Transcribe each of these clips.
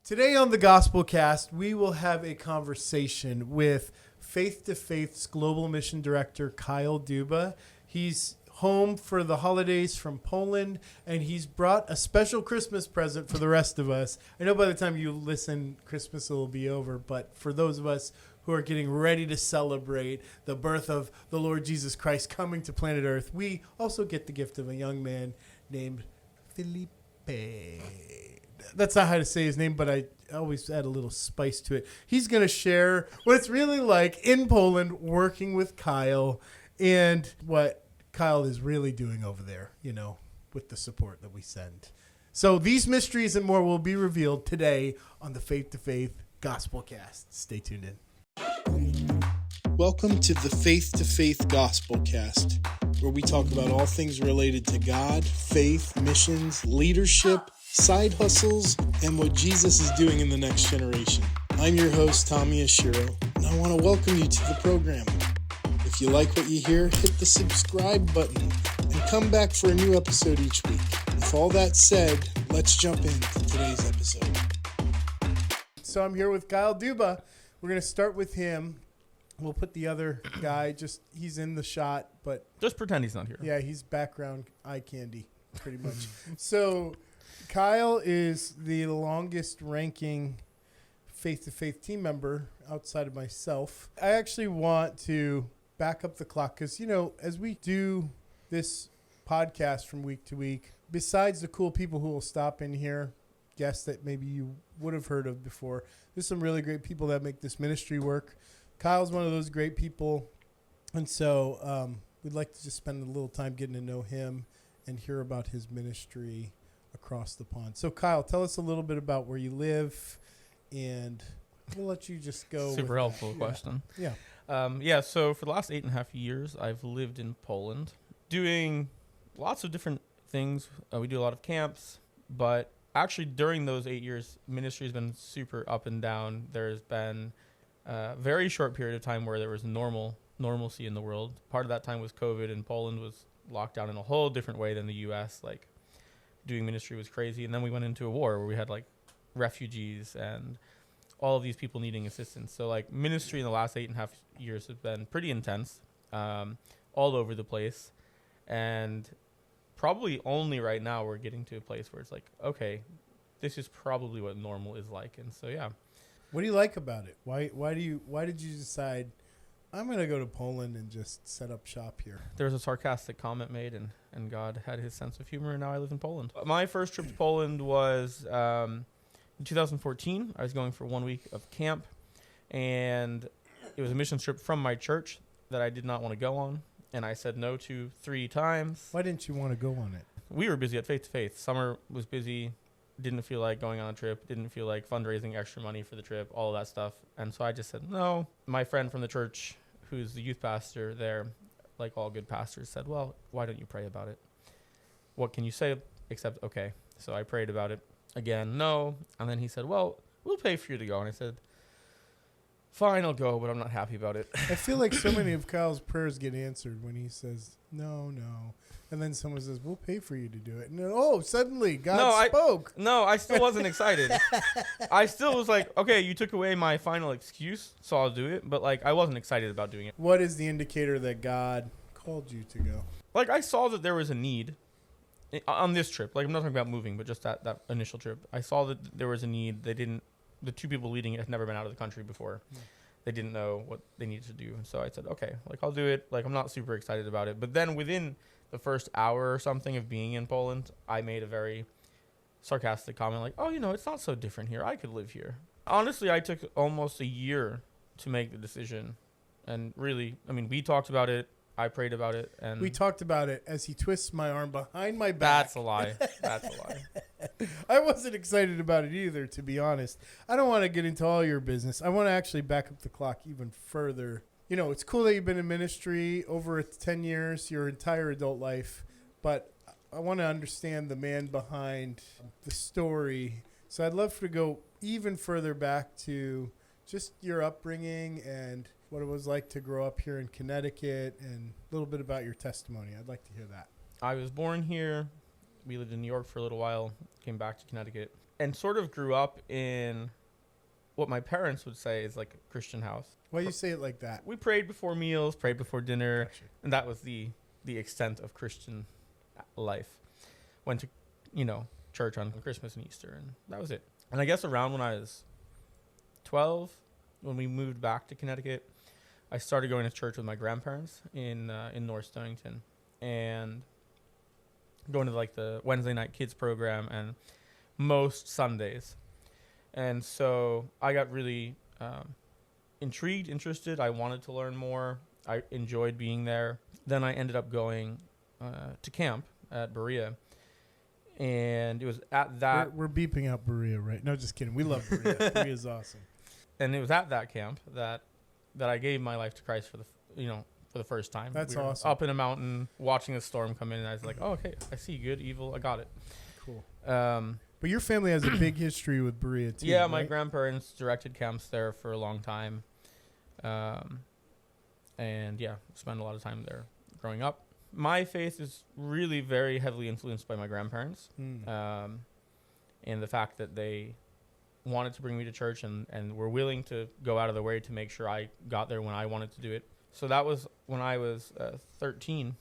Today on the Gospel Cast, we will have a conversation with Faith to Faith's Global Mission Director, Kyle Duba. He's home for the holidays from Poland, and he's brought a special Christmas present for the rest of us. I know by the time you listen, Christmas will be over, but for those of us who are getting ready to celebrate the birth of the Lord Jesus Christ coming to planet Earth, we also get the gift of a young man named Felipe. That's not how to say his name, but I always add a little spice to it. He's going to share what it's really like in Poland working with Kyle and what Kyle is really doing over there, you know, with the support that we send. So these mysteries and more will be revealed today on the Faith to Faith Gospel Cast. Stay tuned in. Welcome to the Faith to Faith Gospel Cast, where we talk about all things related to God, faith, missions, leadership, side hustles, and what Jesus is doing in the next generation. I'm your host, Tommy Ashiro, and I want to welcome you to the program. If you like what you hear, hit the subscribe button and come back for a new episode each week. With all that said, let's jump into today's episode. So I'm here with Kyle Duba. We're going to start with him. We'll put the other guy, he's in the shot, but... Just pretend he's not here. Yeah, he's background eye candy, pretty much. So... Kyle is the longest ranking faith-to-faith team member outside of myself. I actually want to back up the clock because, you know, as we do this podcast from week to week, besides the cool people who will stop in here, guests that maybe you would have heard of before, there's some really great people that make this ministry work. Kyle's one of those great people. And so we'd like to just spend a little time getting to know him and hear about his ministry across the pond. So Kyle, tell us a little bit about where you live, and we'll let you just go. Super helpful question. Yeah. So for the last 8.5 years, I've lived in Poland doing lots of different things. We do a lot of camps, but actually during those 8 years, ministry has been super up and down. There's been a very short period of time where there was normalcy in the world. Part of that time was COVID, and Poland was locked down in a whole different way than the U.S. Like, doing ministry was crazy. And then we went into a war where we had like refugees and all of these people needing assistance. So like ministry in the last 8.5 years has been pretty intense, all over the place. And probably only right now we're getting to a place where it's like, okay, this is probably what normal is like. And so, yeah. What do you like about it? Why did you decide I'm going to go to Poland and just set up shop here? There was a sarcastic comment made, and God had his sense of humor, and now I live in Poland. My first trip to Poland was in 2014. I was going for 1 week of camp, and it was a mission trip from my church that I did not want to go on, and I said no to 3 times. Why didn't you want to go on it? We were busy at Faith to Faith. Summer was busy. Didn't feel like going on a trip. Didn't feel like fundraising extra money for the trip, all of that stuff. And so I just said no. My friend from the church, who's the youth pastor there, like all good pastors, said, well, why don't you pray about it? What can you say except okay? So I prayed about it again, no. And then he said, well, we'll pay for you to go. And I said, fine, I'll go, but I'm not happy about it. I feel like so many of Kyle's prayers get answered when he says, no. And then someone says, we'll pay for you to do it. And suddenly God spoke. I still wasn't excited. I still was like, okay, you took away my final excuse, so I'll do it. But like, I wasn't excited about doing it. What is the indicator that God called you to go? Like, I saw that there was a need on this trip. Like, I'm not talking about moving, but just that initial trip. I saw that there was a need. The 2 people leading it had never been out of the country before. They didn't know what they needed to do. And so I said, okay, like, I'll do it. Like, I'm not super excited about it. But then within the first hour or something of being in Poland, I made a very sarcastic comment like, oh, it's not so different here. I could live here. Honestly, I took almost a year to make the decision. And really, we talked about it. I prayed about it. And we talked about it as he twists my arm behind my back. That's a lie. That's a lie. I wasn't excited about it either, to be honest. I don't want to get into all your business. I want to actually back up the clock even further. It's cool that you've been in ministry over 10 years, your entire adult life, but I want to understand the man behind the story. So I'd love to go even further back to just your upbringing and what it was like to grow up here in Connecticut and a little bit about your testimony. I'd like to hear that. I was born here. We lived in New York for a little while, came back to Connecticut. and sort of grew up in what my parents would say is like a Christian house. Why you say it like that? We prayed before meals, prayed before dinner, Gotcha. and that was the extent of Christian life. Went to, church on Christmas and Easter, and that was it. And I guess around when I was 12, when we moved back to Connecticut, I started going to church with my grandparents in North Stonington, and going to like the Wednesday night kids program and most Sundays. And so I got really intrigued, interested. I wanted to learn more. I enjoyed being there. Then I ended up going to camp at Berea. And it was at that... We're beeping out Berea, right? No, just kidding. We love Berea. Berea's awesome. And it was at that camp that I gave my life to Christ for the first time. That's we were awesome. Up in a mountain, watching the storm come in, and I was like, oh, okay, I see good, evil, I got it. Cool. But your family has a big history with Berea, too, yeah, right? my grandparents directed camps there for a long time. And yeah, spent a lot of time there growing up. My faith is really very heavily influenced by my grandparents. And the fact that they wanted to bring me to church and were willing to go out of their way to make sure I got there when I wanted to do it. So that was when I was 13.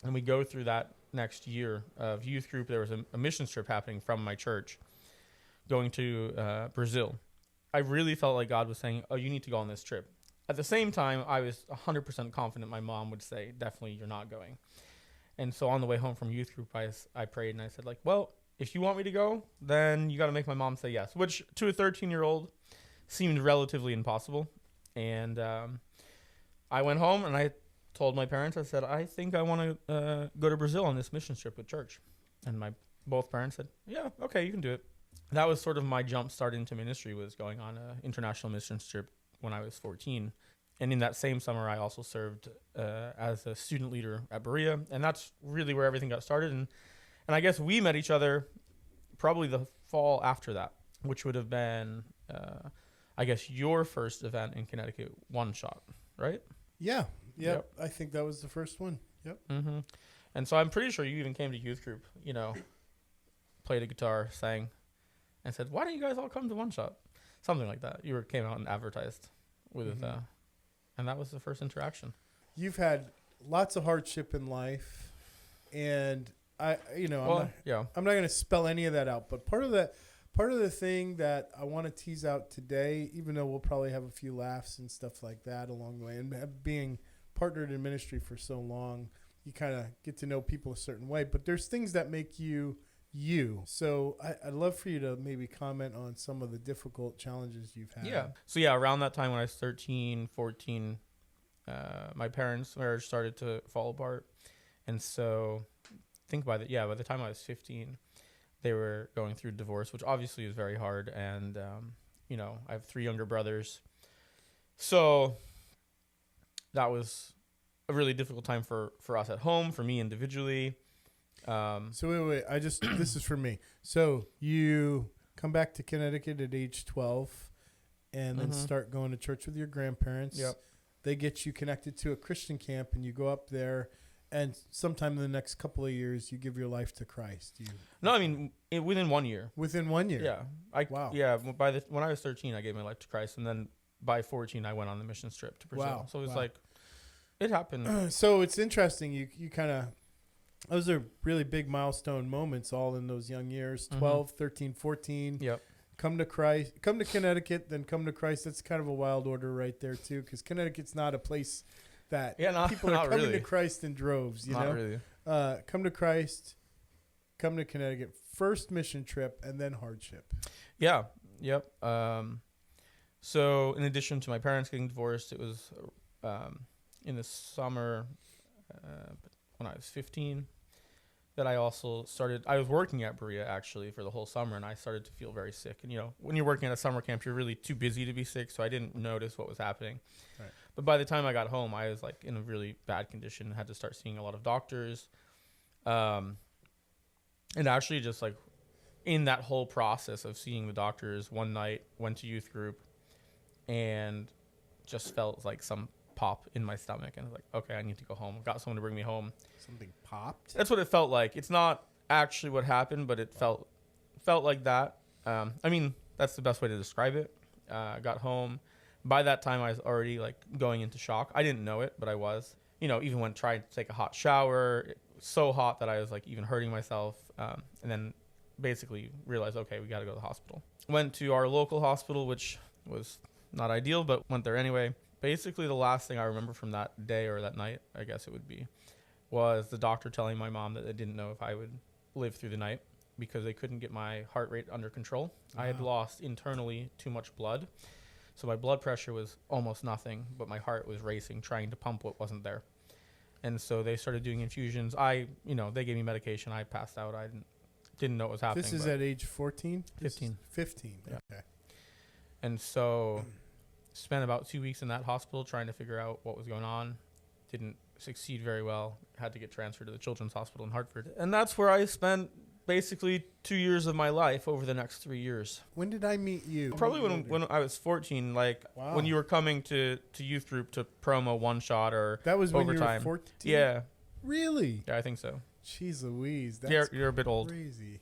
And we go through that next year of youth group. There was a missions trip happening from my church going to Brazil. I really felt like God was saying, oh, you need to go on this trip. At the same time, I was 100% confident my mom would say, definitely, you're not going. And so on the way home from youth group, I prayed and I said, like, well, if you want me to go, then you got to make my mom say yes, which to a 13-year-old seemed relatively impossible. And I went home and I told my parents, I said, I think I want to go to Brazil on this mission trip with church. And both parents said, yeah, okay, you can do it. That was sort of my jump start into ministry, was going on an international missions trip when I was 14. And in that same summer, I also served as a student leader at Berea. And that's really where everything got started. And I guess we met each other probably the fall after that, which would have been, I guess, your first event in Connecticut, One Shot, right? Yeah. Yep. I think that was the first one. Yep. Mm-hmm. And so I'm pretty sure you even came to youth group, played a guitar, sang, and said, why don't you guys all come to One Shot? Something like that. You came out and advertised with and that was the first interaction. You've had lots of hardship in life, and I'm not going to spell any of that out, but part of the thing that I want to tease out today, even though we'll probably have a few laughs and stuff like that along the way, and being partnered in ministry for so long, you kind of get to know people a certain way, but there's things that make you. So I'd love for you to maybe comment on some of the difficult challenges you've had. Yeah. So around that time when I was 13, 14, my parents' marriage started to fall apart. And so think by the time I was 15, they were going through divorce, which obviously is very hard. And, I have 3 younger brothers. So that was a really difficult time for us at home, for me individually. So wait, this is for me. So you come back to Connecticut at age 12 and then start going to church with your grandparents. Yep. They get you connected to a Christian camp and you go up there, and sometime in the next couple of years you give your life to Christ. Within 1 year. Within 1 year? Yeah. Wow. Yeah, when I was 13 I gave my life to Christ, and then by 14 I went on the mission trip to Brazil. Wow. So it was like it happened. So it's interesting, you kind of, those are really big milestone moments all in those young years, 12, 13, 14. Yep. Come to Connecticut, then come to Christ. That's kind of a wild order right there, too, because Connecticut's not a place that people are coming to Christ in droves, you know? Really. Come to Christ, come to Connecticut. First mission trip, and then hardship. Yeah. Yep. So in addition to my parents getting divorced, it was in the summer when I was 15 that I also started. I was working at Berea actually for the whole summer, and I started to feel very sick. And when you're working at a summer camp, you're really too busy to be sick, so I didn't notice what was happening. Right. But by the time I got home, I was like in a really bad condition. Had to start seeing a lot of doctors, and actually just like in that whole process of seeing the doctors, one night went to youth group, and just felt like some pop in my stomach, and I was like, okay, I need to go home. Got someone to bring me home. Something popped? That's what it felt like. It's not actually what happened, but it felt felt like that. I mean, that's the best way to describe it. Got home. By that time, I was already like going into shock. I didn't know it, but I was. You know, even when trying to take a hot shower, it was so hot that I was like even hurting myself. And then basically realized, okay, we got to go to the hospital. Went to our local hospital, which was not ideal, but went there anyway. Basically, the last thing I remember from that day or that night, I guess it would be, was the doctor telling my mom that they didn't know if I would live through the night because they couldn't get my heart rate under control. Wow. I had lost internally too much blood. So my blood pressure was almost nothing, but my heart was racing, trying to pump what wasn't there. And so they started doing infusions. They gave me medication. I passed out. I didn't know what was happening. This is at age 14? 15. 15, yeah. Okay. And so spent about 2 weeks in that hospital trying to figure out what was going on. Didn't succeed very well. Had to get transferred to the Children's Hospital in Hartford. And that's where I spent basically 2 years of my life over the next 3 years. When did I meet you? Probably when I was 14, like wow. when you were coming to youth group to promo one shot or that was when overtime. You were 14? Yeah. Really? Yeah, I think so. Jeez Louise. That's you're a bit old. Crazy.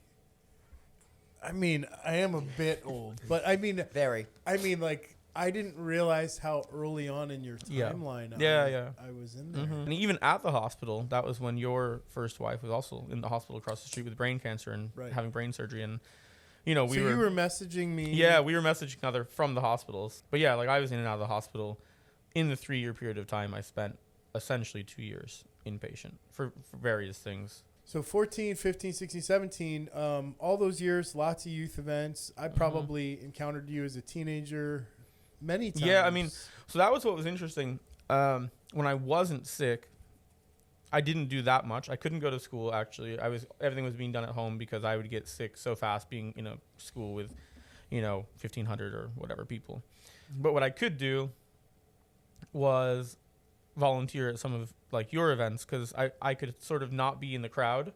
I mean, I am a bit old, but I mean, very. I mean, like, I didn't realize how early on in your timeline I was in there. Mm-hmm. And even at the hospital, that was when your first wife was also in the hospital across the street with brain cancer and having brain surgery. And, you were messaging me. Yeah, we were messaging other from the hospitals. But yeah, like I was in and out of the hospital. In the 3-year period of time, I spent essentially 2 years inpatient for various things. So 14, 15, 16, 17, all those years, lots of youth events. I probably encountered you as a teenager many times. Yeah, I mean, so that was what was interesting. When I wasn't sick, I didn't do that much. I couldn't go to school, actually. Everything was being done at home because I would get sick so fast being in a school with, 1,500 or whatever people. But what I could do was volunteer at some of like your events because I could sort of not be in the crowd,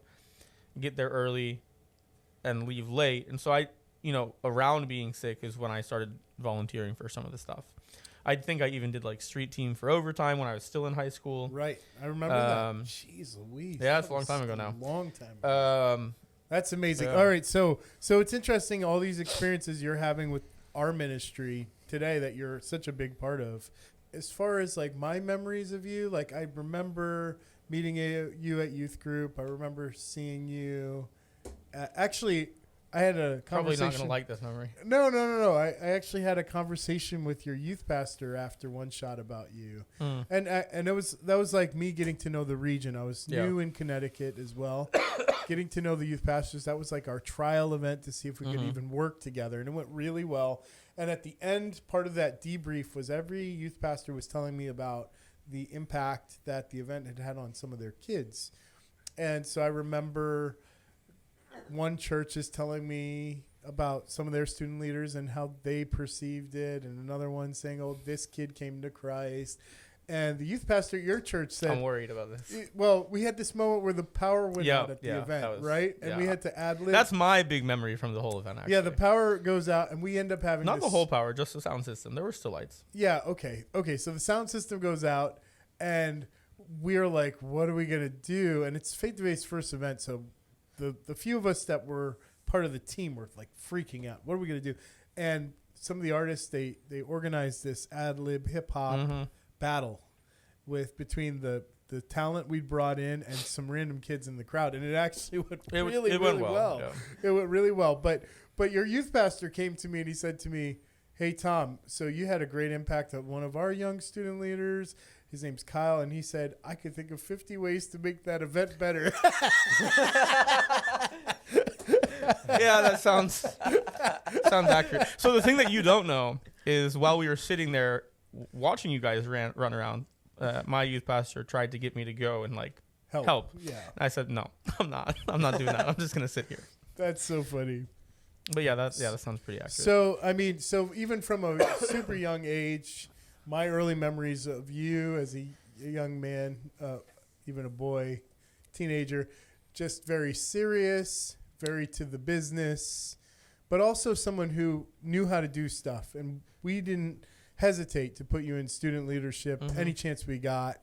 get there early and leave late. And so I, around being sick is when I started volunteering for some of the stuff. I think I even did like street team for overtime when I was still in high school. Right. I remember that. Jeez Louise. Yeah, that's a long time ago now. Long time ago. That's amazing. Yeah. All right. So it's interesting all these experiences you're having with our ministry today that you're such a big part of. As far as like my memories of you, like I remember meeting you at youth group. I remember seeing you. Actually, I had a conversation. Probably not going to like this memory. No. I actually had a conversation with your youth pastor after one shot about you. And that was like me getting to know the region. I was new in Connecticut as well. Getting to know the youth pastors. That was like our trial event to see if we could even work together. And it went really well. And at the end, part of that debrief was every youth pastor was telling me about the impact that the event had had on some of their kids. And so I remember one church is telling me about some of their student leaders and how they perceived it. And another one saying, oh, this kid came to Christ. And the youth pastor at your church said, I'm worried about this. Well, we had this moment where the power went out at the event, right? And we had to ad-lib. That's my big memory from the whole event, actually. Yeah, the power goes out, and we end up having Not the whole power, just the sound system. There were still lights. Yeah, okay. So the sound system goes out, and we're like, what are we going to do? And it's Faith to Faith's first event, so the few of us that were part of the team were like freaking out. What are we going to do? And some of the artists, they organized this ad-lib hip-hop battle between the talent we brought in and some random kids in the crowd, and it actually went really well. Yeah. It went really well. But your youth pastor came to me and he said to me, hey Tom, so you had a great impact on one of our young student leaders. His name's Kyle, and he said I could think of 50 ways to make that event better. Yeah, that sounds accurate. So the thing that you don't know is while we were sitting there watching you guys run around, my youth pastor tried to get me to go and like help. Yeah. I said no, I'm not doing that. I'm just gonna sit here. That's so funny. But that sounds pretty accurate. So so even from a super young age, my early memories of you as a young man, even a boy, teenager, just very serious, very to the business, but also someone who knew how to do stuff, and we didn't hesitate to put you in student leadership any chance we got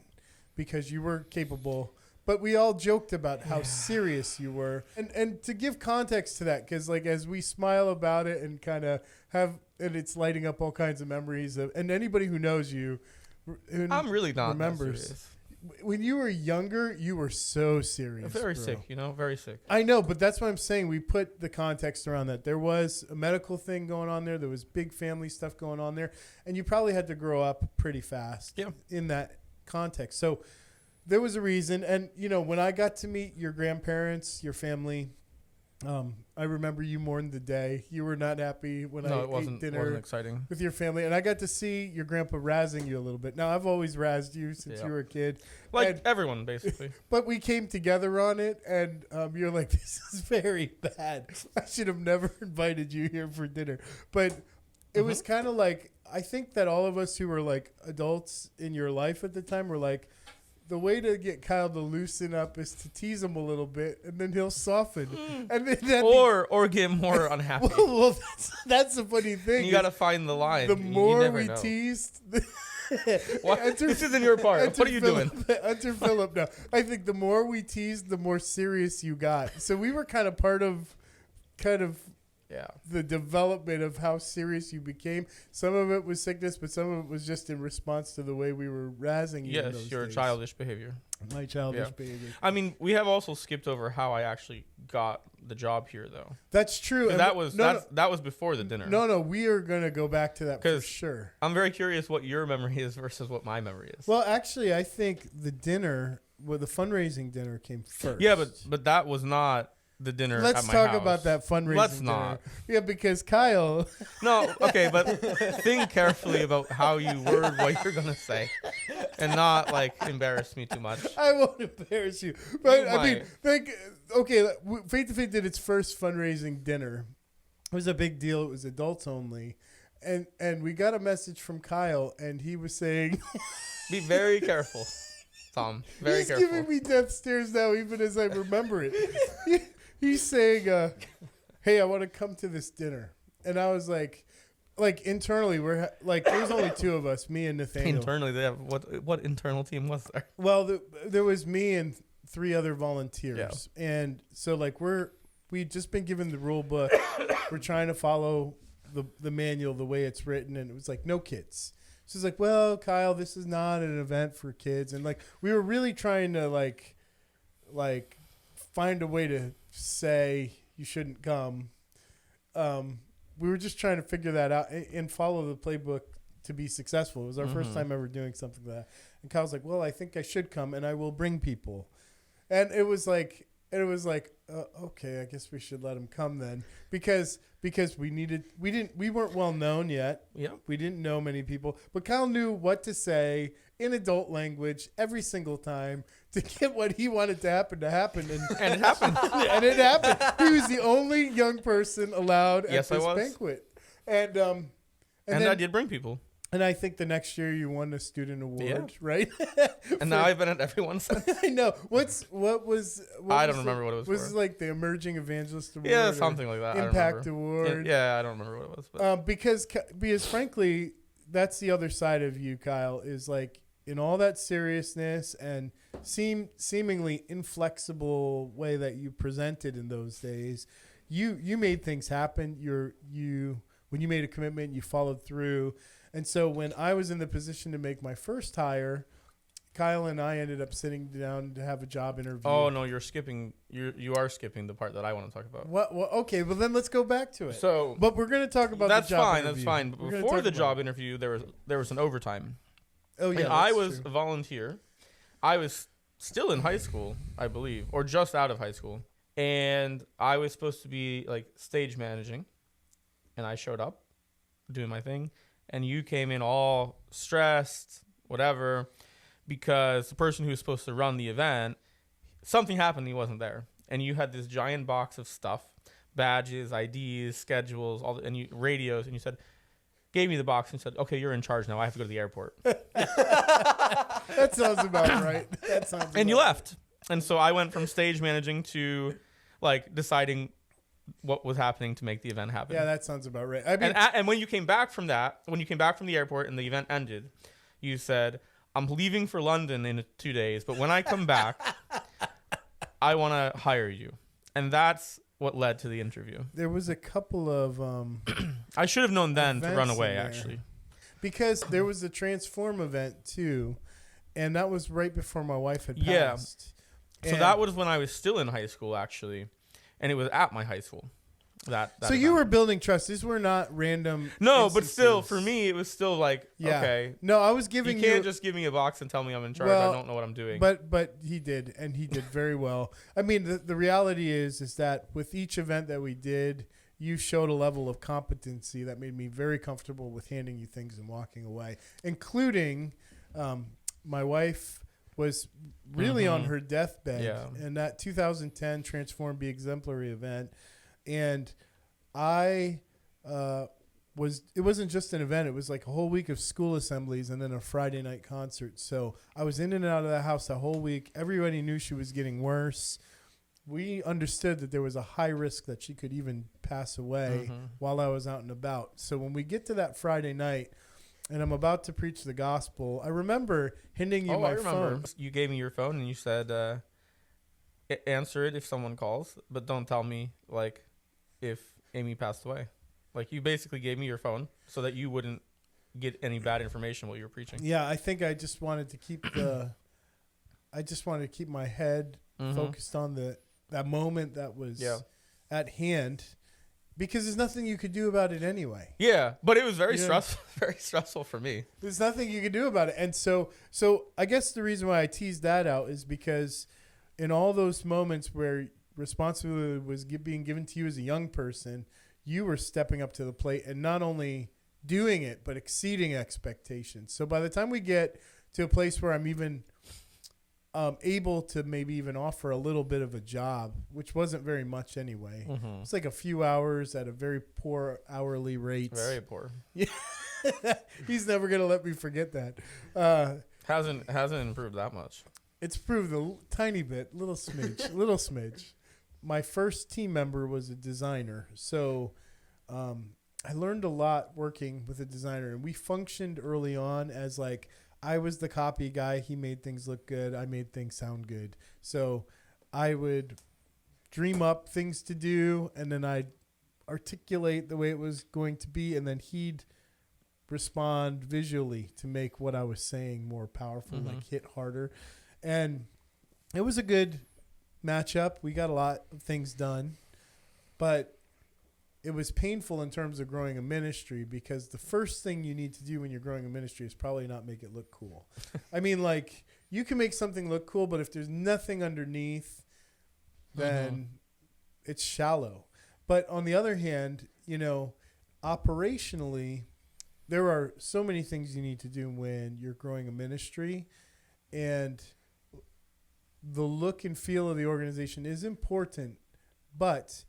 because you were capable, but we all joked about how serious you were. And to give context to that, because like as we smile about it and kind of have, and it's lighting up all kinds of memories of, and anybody who knows you, I'm really not remembers. that serious. When you were younger, you were so serious. Very bro. sick, very sick. I know, but that's what I'm saying. We put the context around that. There was a medical thing going on there. There was big family stuff going on there. And you probably had to grow up pretty fast in that context. So there was a reason. And, when I got to meet your grandparents, your family, I remember you mourned the day. You were not happy when I ate dinner. It wasn't exciting. With your family. And I got to see your grandpa razzing you a little bit. Now, I've always razzed you since you were a kid. Like everyone, basically. But we came together on it, and you're like, this is very bad. I should have never invited you here for dinner. But it was kind of like, I think that all of us who were like adults in your life at the time were like, the way to get Kyle to loosen up is to tease him a little bit, and then he'll soften. And then or get more unhappy. well, that's the funny thing. And you got to find the line. The more we know. teased... This isn't your part. What are you doing? Enter Philip now. I think the more we teased, the more serious you got. So we were kind of part of the development of how serious you became. Some of it was sickness, but some of it was just in response to the way we were razzing you. Yes, your childish behavior. My childish behavior. I mean, we have also skipped over how I actually got the job here, though. That's true. And that was before the dinner. No, we are going to go back to that for sure. I'm very curious what your memory is versus what my memory is. Well, actually, I think the dinner, the fundraising dinner came first. Yeah, but that was not the dinner Let's at my talk house. about that fundraising Let's dinner. not. Yeah, because Kyle... No, okay, but think carefully about how you word what you're going to say and not, embarrass me too much. I won't embarrass you. But, Faith to Faith did its first fundraising dinner. It was a big deal. It was adults only. And we got a message from Kyle, and he was saying... Be very careful, Tom. Very careful. He's giving me death stares now, even as I remember it. He's saying, hey, I want to come to this dinner. And I was like internally, we're there was only two of us, me and Nathaniel. Internally, they have what internal team was there? Well, there was me and three other volunteers. Yeah. And so we'd just been given the rule book. We're trying to follow the manual the way it's written. And it was like, no kids. So it's like, well, Kyle, this is not an event for kids. And we were really trying to find a way to say you shouldn't come. We were just trying to figure that out and follow the playbook to be successful. It was our first time ever doing something like that. And Kyle's like, well, I think I should come and I will bring people. And it was like, okay, I guess we should let him come then because we weren't well known yet. Yeah. We didn't know many people, but Kyle knew what to say in adult language every single time to get what he wanted to happen. And it happened. And it happened. He was the only young person allowed at this banquet. And then, I did bring people. And I think the next year you won a student award, right? And now I've been at everyone since. I know. I don't remember what it was. Was it like the Emerging Evangelist Award? Yeah, something like that. Impact Award. Yeah, I don't remember what it was. But. Because frankly, that's the other side of you, Kyle, is in all that seriousness and seemingly inflexible way that you presented in those days, you made things happen. When you made a commitment, you followed through. And so when I was in the position to make my first hire, Kyle and I ended up sitting down to have a job interview. Oh no, you're skipping. You are skipping the part that I want to talk about. What? Okay, well then let's go back to it. But we're going to talk about that's the job fine. interview. That's fine. But before the job interview, there was an overtime. Oh yeah, and I was a volunteer. I was still in high school, I believe, or just out of high school, and I was supposed to be stage managing, and I showed up, doing my thing. And you came in all stressed, whatever, because the person who was supposed to run the event, something happened, he wasn't there. And you had this giant box of stuff, badges, IDs, schedules, radios, and you gave me the box and said, okay, you're in charge now. I have to go to the airport. That sounds about right. And you left. And so I went from stage managing to deciding what was happening to make the event happen. Yeah, that sounds about right. I mean, and when you came back from the airport and the event ended, you said, I'm leaving for London in 2 days, but when I come back, I want to hire you. And that's what led to the interview. There was a couple of I should have known then to run events away, in there. actually. Because there was the Transform event too, and that was right before my wife had Yeah. passed. So And that was when I was still in high school, actually. And it was at my high school. That so you event. were building trust. These were not random. No, but still, instances. for me, it was still like, Yeah. okay. No, I was You giving can't just give me a box and tell me I'm in charge. I don't know what I'm doing. But he did, and he did very well. I mean, the reality is that with each event that we did, you showed a level of competency that made me very comfortable with handing you things and walking away, including my wife was really on her deathbed. Yeah. And that 2010 Transform Be Exemplary event. And I it wasn't just an event. It was like a whole week of school assemblies and then a Friday night concert. So I was in and out of the house the whole week. Everybody knew she was getting worse. We understood that there was a high risk that she could even pass away while I was out and about. So when we get to that Friday night and I'm about to preach the gospel, I remember handing you my phone. You gave me your phone and you said, answer it if someone calls, but don't tell me like if Amy passed away. Like you basically gave me your phone so that you wouldn't get any bad information while you were preaching. Yeah, I think I just wanted to keep my head focused on that moment that was at hand, because there's nothing you could do about it anyway. Yeah, but it was very stressful, very stressful for me. There's nothing you could do about it. And so I guess the reason why I teased that out is because in all those moments where responsibility was being given to you as a young person, you were stepping up to the plate and not only doing it, but exceeding expectations. So by the time we get to a place where I'm even able to maybe even offer a little bit of a job, which wasn't very much anyway. It's like a few hours at a very poor hourly rate. Very poor. Yeah. He's never going to let me forget that. Hasn't improved that much. It's improved a tiny bit, little smidge. My first team member was a designer. So I learned a lot working with a designer, and we functioned early on as like, I was the copy guy. He made things look good. I made things sound good. So I would dream up things to do, and then I'd articulate the way it was going to be, and then he'd respond visually to make what I was saying more powerful, like hit harder. And it was a good matchup. We got a lot of things done, but it was painful in terms of growing a ministry, because the first thing you need to do when you're growing a ministry is probably not make it look cool. I mean, like, you can make something look cool, but if there's nothing underneath, then it's shallow. But on the other hand, operationally, there are so many things you need to do when you're growing a ministry, and the look and feel of the organization is important, but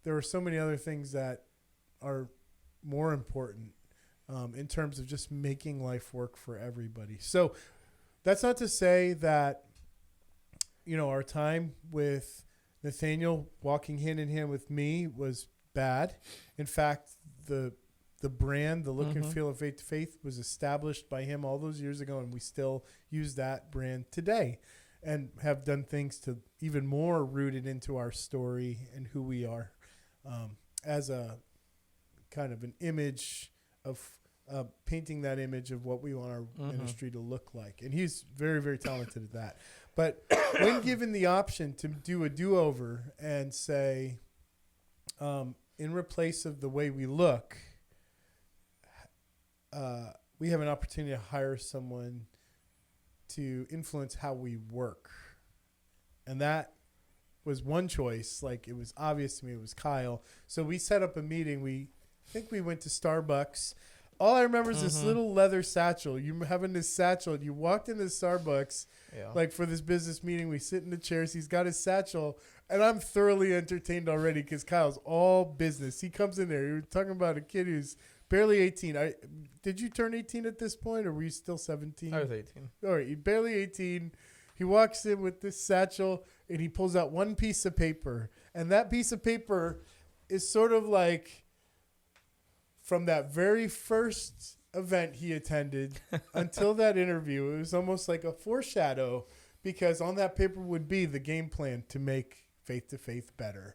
there are so many other things that are more important in terms of just making life work for everybody. So that's not to say that, our time with Nathaniel walking hand in hand with me was bad. In fact, the brand, the look and feel of Faith to Faith was established by him all those years ago, and we still use that brand today and have done things to even more rooted into our story and who we are. As a kind of an image of painting that image of what we want our ministry to look like. And he's very, very talented at that. But when given the option to do a do-over and say, in replace of the way we look, we have an opportunity to hire someone to influence how we work. And that was one choice. Like, it was obvious to me it was Kyle. So we set up a meeting. I think we went to Starbucks. All I remember is this little leather satchel. You having this satchel, and you walked into Starbucks, like, for this business meeting. We sit in the chairs. He's got his satchel, and I'm thoroughly entertained already because Kyle's all business. He comes in there. You're talking about a kid who's barely 18. Did you turn 18 at this point, or were you still 17? I was 18. All right, you're barely 18. He walks in with this satchel, and he pulls out one piece of paper. And that piece of paper is sort of like from that very first event he attended until that interview. It was almost like a foreshadow, because on that paper would be the game plan to make Faith to Faith better.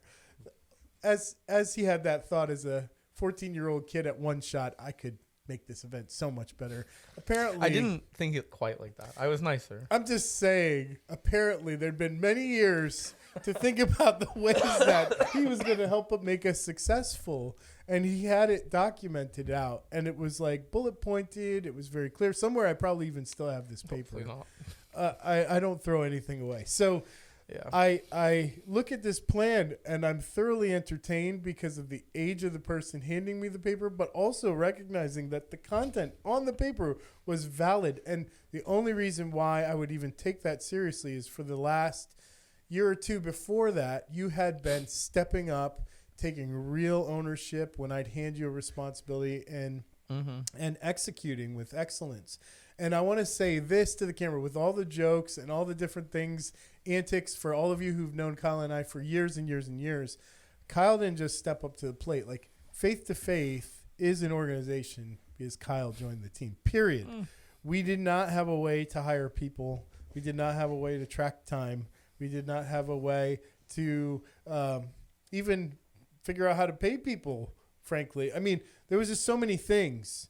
As he had that thought as a 14-year-old kid at one shot, I could make this event so much better. Apparently, I didn't think it quite like that. I was nicer. I'm just saying, apparently there'd been many years to think about the ways that he was going to help make us successful. And he had it documented out. And it was like bullet pointed. It was very clear. Somewhere I probably even still have this paper. Hopefully not. I don't throw anything away. So Yeah. I look at this plan and I'm thoroughly entertained because of the age of the person handing me the paper, but also recognizing that the content on the paper was valid. And the only reason why I would even take that seriously is for the last year or two before that, you had been stepping up, taking real ownership when I'd hand you a responsibility and executing with excellence. And I want to say this to the camera with all the jokes and all the different things, antics for all of you who've known Kyle and I for years and years and years. Kyle didn't just step up to the plate. Like Faith to Faith is an organization because Kyle joined the team, period. We did not have a way to hire people. We did not have a way to track time. We did not have a way to even figure out how to pay people, frankly. I mean, there was just so many things.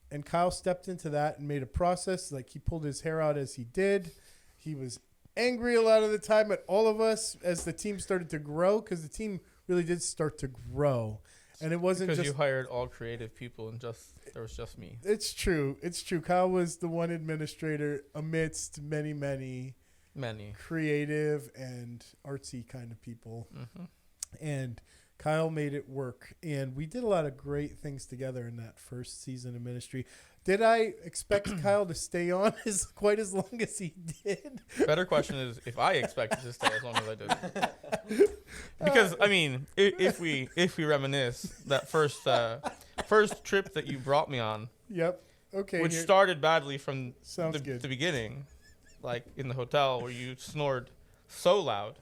And Kyle stepped into that and made a process. Like he pulled his hair out as he did. He was angry a lot of the time at all of us as the team started to grow, because the team really did start to grow. And it wasn't because just you hired all creative people and there was just me. It's true. It's true. Kyle was the one administrator amidst many creative and artsy kind of people. And Kyle made it work, and we did a lot of great things together in that first season of ministry. Did I expect Kyle to stay on quite as long as he did? Better question is if I expected to stay as long as I did. Because I mean, if we reminisce that first trip that you brought me on. Yep. Okay. Which started badly from the beginning, like in the hotel where you snored so loud.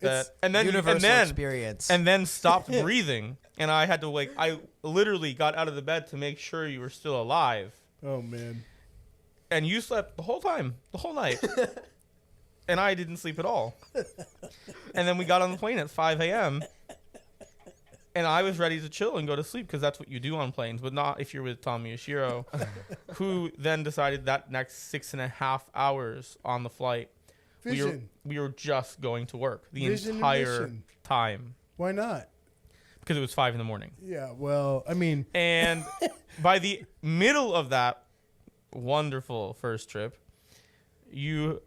Experience. And then stopped breathing, and I had to I literally got out of the bed to make sure you were still alive. Oh man! And you slept the whole time, the whole night, and I didn't sleep at all. And then we got on the plane at 5 a.m. and I was ready to chill and go to sleep because that's what you do on planes, but not if you're with Tommy Yoshiro, who then decided that next 6.5 hours on the flight. We were just going to work the entire time. Why not? Because it was 5 a.m. Yeah, well, I mean. And by the middle of that wonderful first trip, you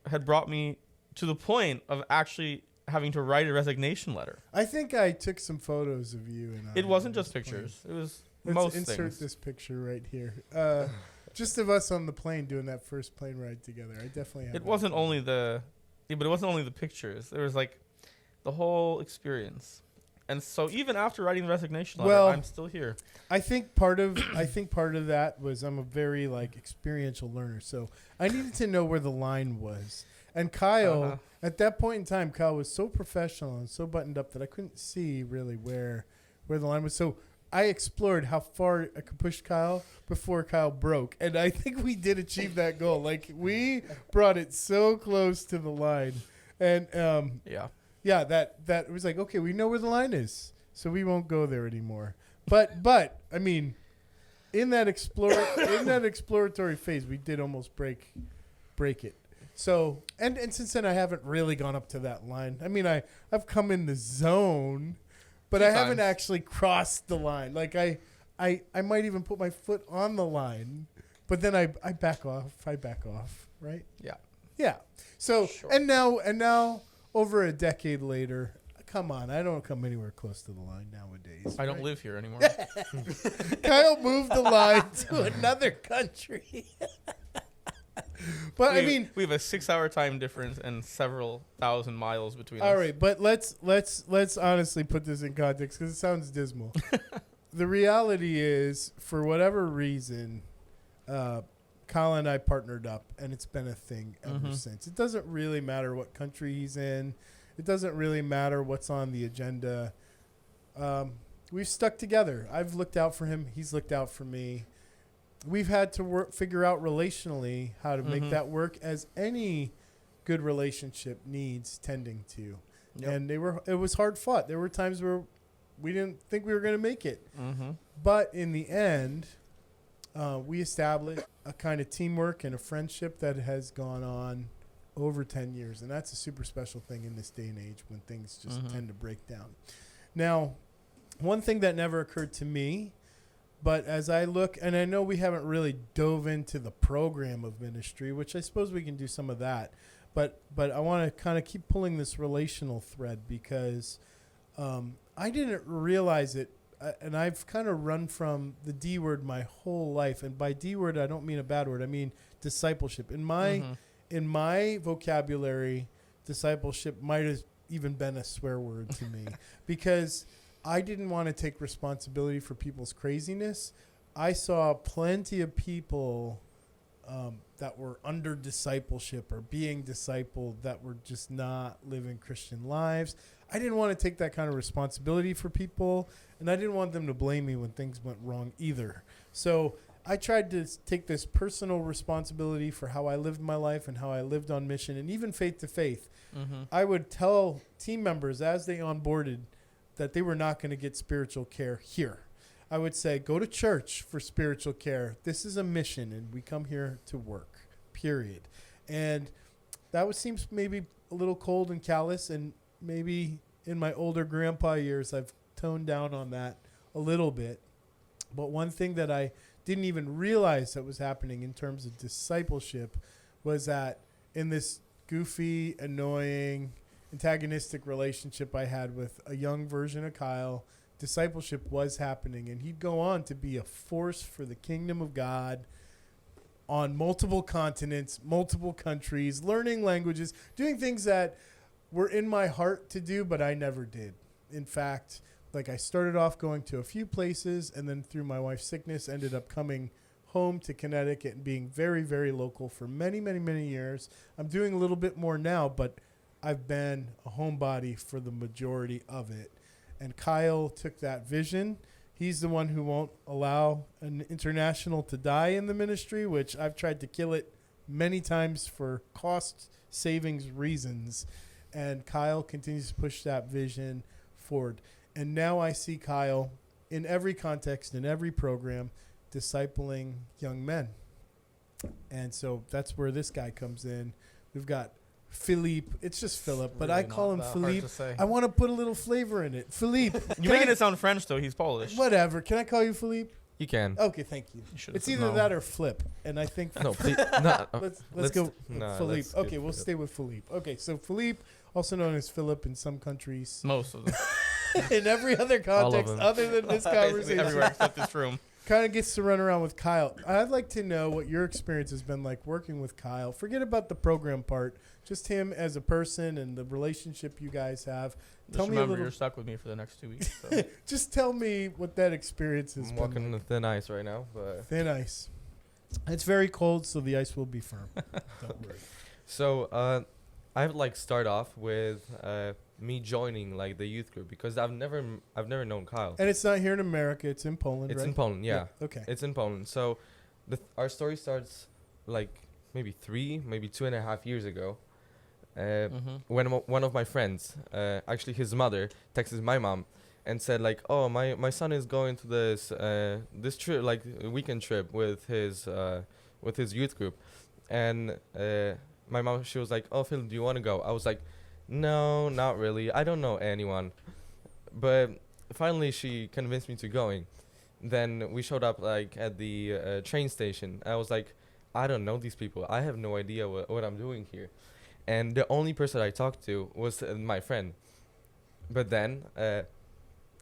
had brought me to the point of actually having to write a resignation letter. I think I took some photos of you. It wasn't just pictures. It was most things. Let's insert this picture right here. Just of us on the plane doing that first plane ride together. I definitely have. It wasn't only the pictures. There was like the whole experience. And so even after writing the resignation letter, I'm still here. I think part of that was I'm a very experiential learner. So I needed to know where the line was. And Kyle, at that point in time, Kyle was so professional and so buttoned up that I couldn't see really where the line was. So I explored how far I could push Kyle before Kyle broke. And I think we did achieve that goal. We brought it so close to the line. And that was okay, we know where the line is, so we won't go there anymore. But I mean, in that exploratory phase, we did almost break it. So and since then I haven't really gone up to that line. I mean, I've come in the zone, but I haven't actually crossed the line. I might even put my foot on the line, but then I back off, right? Yeah. So sure. and now over a decade later, come on, I don't come anywhere close to the line nowadays. I don't live here anymore. Kyle moved the line to another country. But we have a 6-hour time difference and several thousand miles between us. All right, but let's honestly put this in context because it sounds dismal. The reality is, for whatever reason, Kyle and I partnered up, and it's been a thing ever since. It doesn't really matter what country he's in. It doesn't really matter what's on the agenda. We've stuck together. I've looked out for him. He's looked out for me. we've had to figure out relationally how to make that work, as any good relationship needs tending to. Yep. And it was hard fought. There were times where we didn't think we were going to make it. Mm-hmm. But in the end, we established a kind of teamwork and a friendship that has gone on over 10 years. And that's a super special thing in this day and age when things just tend to break down. Now, one thing that never occurred to me, but as I look, and I know we haven't really dove into the program of ministry, which I suppose we can do some of that. But I want to kind of keep pulling this relational thread, because I didn't realize it. And I've kind of run from the D word my whole life. And by D word, I don't mean a bad word. I mean discipleship. In my vocabulary, discipleship might have even been a swear word to me, because I didn't want to take responsibility for people's craziness. I saw plenty of people that were under discipleship or being discipled that were just not living Christian lives. I didn't want to take that kind of responsibility for people, and I didn't want them to blame me when things went wrong either. So I tried to take this personal responsibility for how I lived my life and how I lived on mission, and even faith to faith. I would tell team members as they onboarded that they were not going to get spiritual care here. I would say, go to church for spiritual care. This is a mission, and we come here to work, period. And that seems maybe a little cold and callous, and maybe in my older grandpa years, I've toned down on that a little bit. But one thing that I didn't even realize that was happening in terms of discipleship was that in this goofy, annoying, antagonistic relationship I had with a young version of Kyle, discipleship was happening, and he'd go on to be a force for the kingdom of God on multiple continents, multiple countries, learning languages, doing things that were in my heart to do, but I never did. In fact, like, I started off going to a few places, and then through my wife's sickness ended up coming home to Connecticut and being very, very local for many, many, many years. I'm doing a little bit more now, but I've been a homebody for the majority of it. And Kyle took that vision. He's the one who won't allow an international to die in the ministry, which I've tried to kill it many times for cost savings reasons. And Kyle continues to push that vision forward. And now I see Kyle in every context, in every program, discipling young men. And so that's where this guy comes in. We've got Philippe. It's just Philip, but I call him Philippe. I want to put a little flavor in it. Philippe. You're making it sound French, though. He's Polish. Whatever. Can I call you Philippe? You can. Okay, thank you. It's either that or Flip. And I think no, please, no. let's go with Philippe. Okay, we'll stay with Philippe. Okay, so Philippe, also known as Philip in some countries. Most of them. In every other context other than this conversation. Everywhere except this room. Kind of gets to run around with Kyle. I'd like to know what your experience has been like working with Kyle. Forget about the program part. Just him as a person and the relationship you guys have. Just remember, you're stuck with me for the next 2 weeks. So. Just tell me what that experience has been. I'm walking on thin ice right now. But thin ice. It's very cold, so the ice will be firm. Don't worry. So I would like start off with me joining like the youth group, because I've never known Kyle. And it's not here in America. It's in Poland, It's right? in Poland, yeah. Okay. It's in Poland. So our story starts like maybe 2.5 years ago. When one of my friends, actually his mother, texted my mom and said like, oh, my son is going to this trip, like a weekend trip with his youth group. And my mom, she was like, oh, Phil, do you want to go? I was like, no, not really. I don't know anyone. But finally she convinced me to going. Then we showed up like at the train station. I was like, I don't know these people. I have no idea what I'm doing here. And the only person I talked to was my friend. But then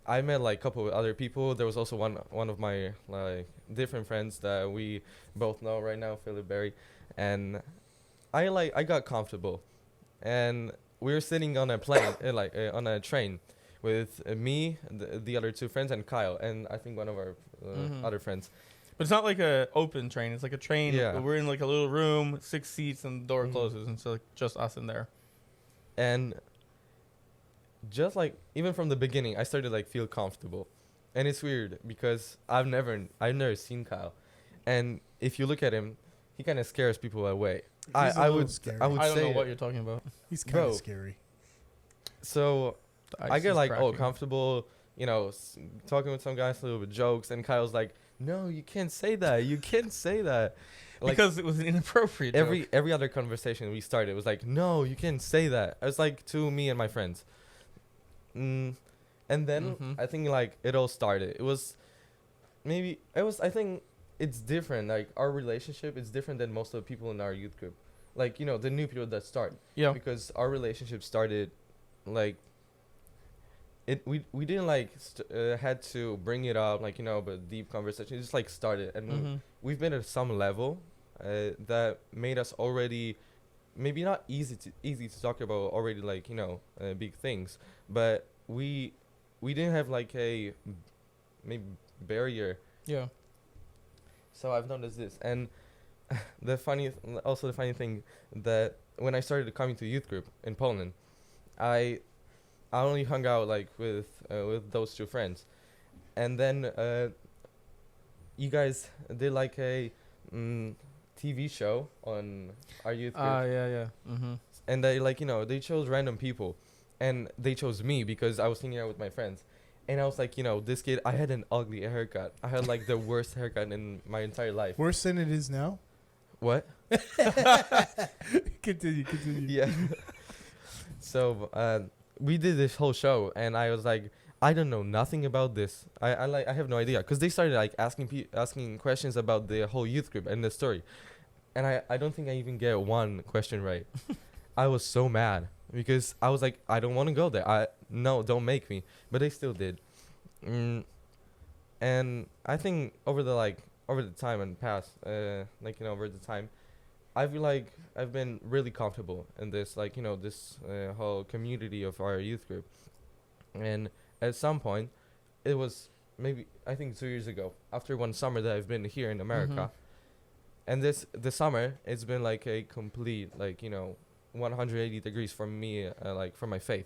I met like a couple of other people. There was also one of my like different friends that we both know right now, Philip Berry. And I got comfortable. And we were sitting on a plane, on a train with me, the other two friends, and Kyle, and I think one of our other friends. But it's not like a open train. It's like a train. Yeah. We're in like a little room, 6 seats, and the door closes, and so like just us in there. And just like even from the beginning, I started like feel comfortable, and it's weird because I've never seen Kyle, and if you look at him, he kind of scares people away. He's I a little would scary. I would I don't say know what it. you're talking about. He's kind Bro. of scary. So The ice I get is like cracking. comfortable, talking with some guys a little bit jokes, and Kyle's like, "No, you can't say that. You can't say that." Like because it was an inappropriate joke. every other conversation we started was like, "No, you can't say that." It was like to me and my friends. And then Mhm. I think like it all started. I think it's different. Like our relationship is different than most of the people in our youth group. Like, the new people that start. Yeah. Because our relationship started like we didn't like had to bring it up like but deep conversation. It just like started, and Mhm. we've been at some level that made us already maybe not easy to talk about already like big things, but we didn't have like a maybe barrier. Yeah. So I've noticed this, and the funny thing that when I started coming to youth group in Poland, I only hung out like with those two friends, and then you guys did like a TV show on our youth group, Yeah. Mhm. and they like they chose random people, and they chose me because I was hanging out with my friends. And I was like, this kid, I had an ugly haircut. I had like the worst haircut in my entire life. Worse than it is now. What? Continue. Yeah. So we did this whole show, and I was like, I don't know nothing about this. I have no idea, because they started like asking questions about the whole youth group and the story, and I don't think I even get one question right. I was so mad because I was like, I don't want to go there. No, don't make me. But they still did. And I think over the time and past, over the time, I feel like I've been really comfortable in this, this whole community of our youth group. And at some point, it was maybe, I think 2 years ago, after one summer that I've been here in America. And the summer, it's been like a complete, 180 degrees from me, from my faith.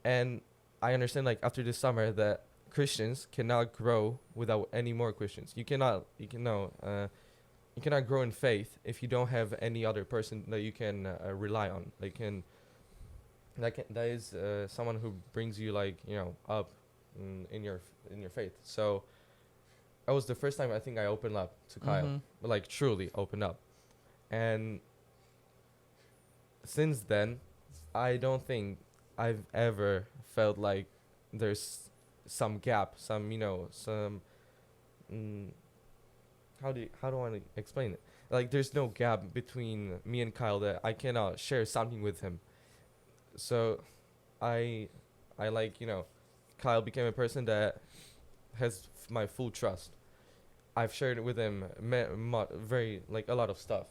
And I understand, after this summer, that Christians cannot grow without any more Christians. You cannot grow in faith if you don't have any other person that you can rely on. That is someone who brings you up in your faith. So that was the first time I think I opened up to Kyle, but truly opened up. And since then, I don't think I've ever felt like there's some gap, how do I want to explain it? Like, there's no gap between me and Kyle that I cannot share something with him. So I Kyle became a person that has my full trust. I've shared with him a lot of stuff,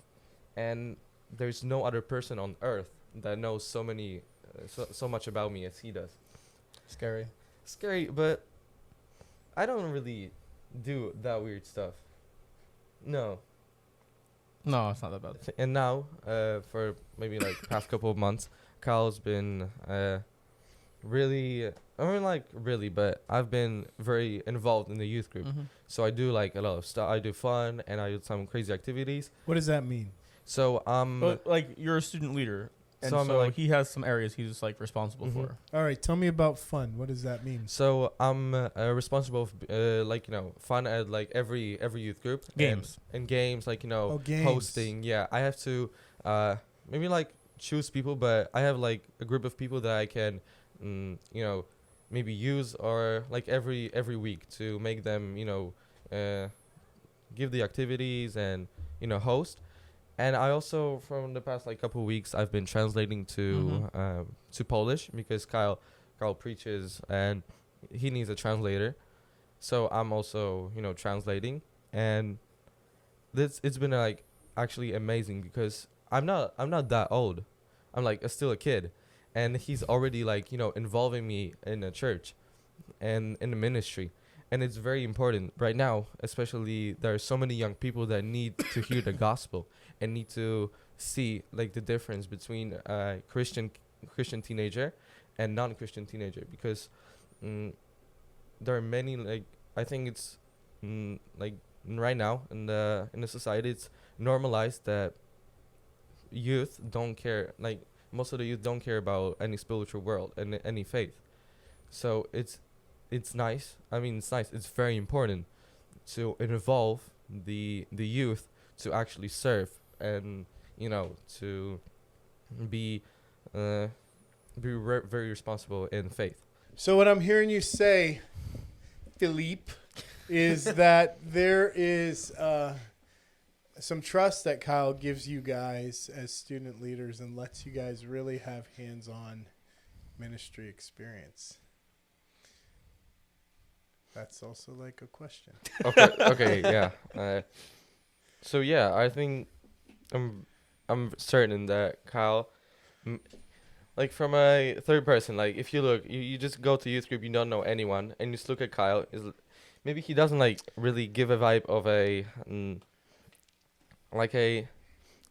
and there's no other person on earth that knows so much about me as he does. Scary, but I don't really do that weird stuff. No, it's not that bad. And now, for maybe past couple of months, Kyle's been really, but I've been very involved in the youth group. So I do a lot of stuff. I do fun, and I do some crazy activities. What does that mean? So But you're a student leader, and So so, I'm he has some areas he's responsible for. All right, tell me about fun. What does that mean? So I'm responsible for fun at every youth group. Games. And games Games. hosting. Yeah, I have to maybe choose people, but I have a group of people that I can maybe use or every week to make them give the activities and host. And I also, from the past couple of weeks, I've been translating to Polish, because Kyle preaches and he needs a translator. So I'm also translating, and it's been actually amazing, because I'm not that old. I'm still a kid, and he's already involving me in a church and in the ministry. And it's very important right now, especially there are so many young people that need to hear the gospel and need to see the difference between a Christian teenager and non-Christian teenager, because there are many I think it's like right now in the society, it's normalized that youth don't care. Like most of the youth don't care about any spiritual world and any faith. So it's nice. I mean, it's nice. It's very important to involve the youth to actually serve and to be very responsible in faith. So what I'm hearing you say, Philippe, is that there is some trust that Kyle gives you guys as student leaders and lets you guys really have hands-on ministry experience. That's also like a question. Okay, yeah. So yeah, I think I'm certain that Kyle, like from a third person, like if you look, you just go to youth group, you don't know anyone, and you just look at Kyle, maybe he doesn't like really give a vibe of a like a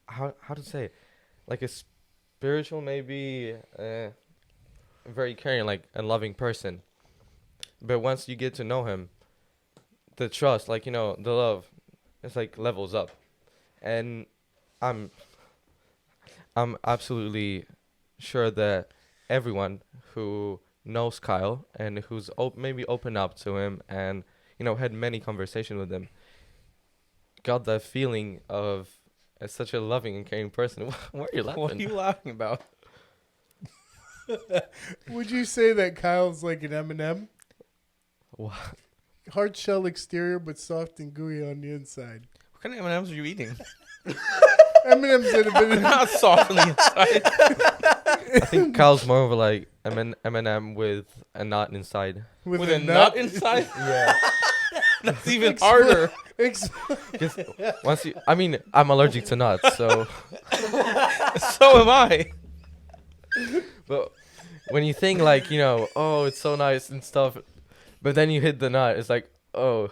how to say it, like a spiritual, maybe very caring, like a loving person. But once you get to know him, the trust, like the love, it's like levels up, and I'm absolutely sure that everyone who knows Kyle and who's maybe opened up to him and had many conversations with him got that feeling of such a loving and caring person. What are you laughing? What are you laughing about? Would you say that Kyle's like an M&M? What? Hard shell exterior, but soft and gooey on the inside. What kind of M&Ms are you eating? M&M's that have been Not soft on the inside. I think Kyle's more of a like M&M with a nut inside. With a nut inside? Yeah. That's even harder. I'm allergic to nuts, so. So am I. But when you think like oh, it's so nice and stuff, but then you hit the nut, it's like, oh,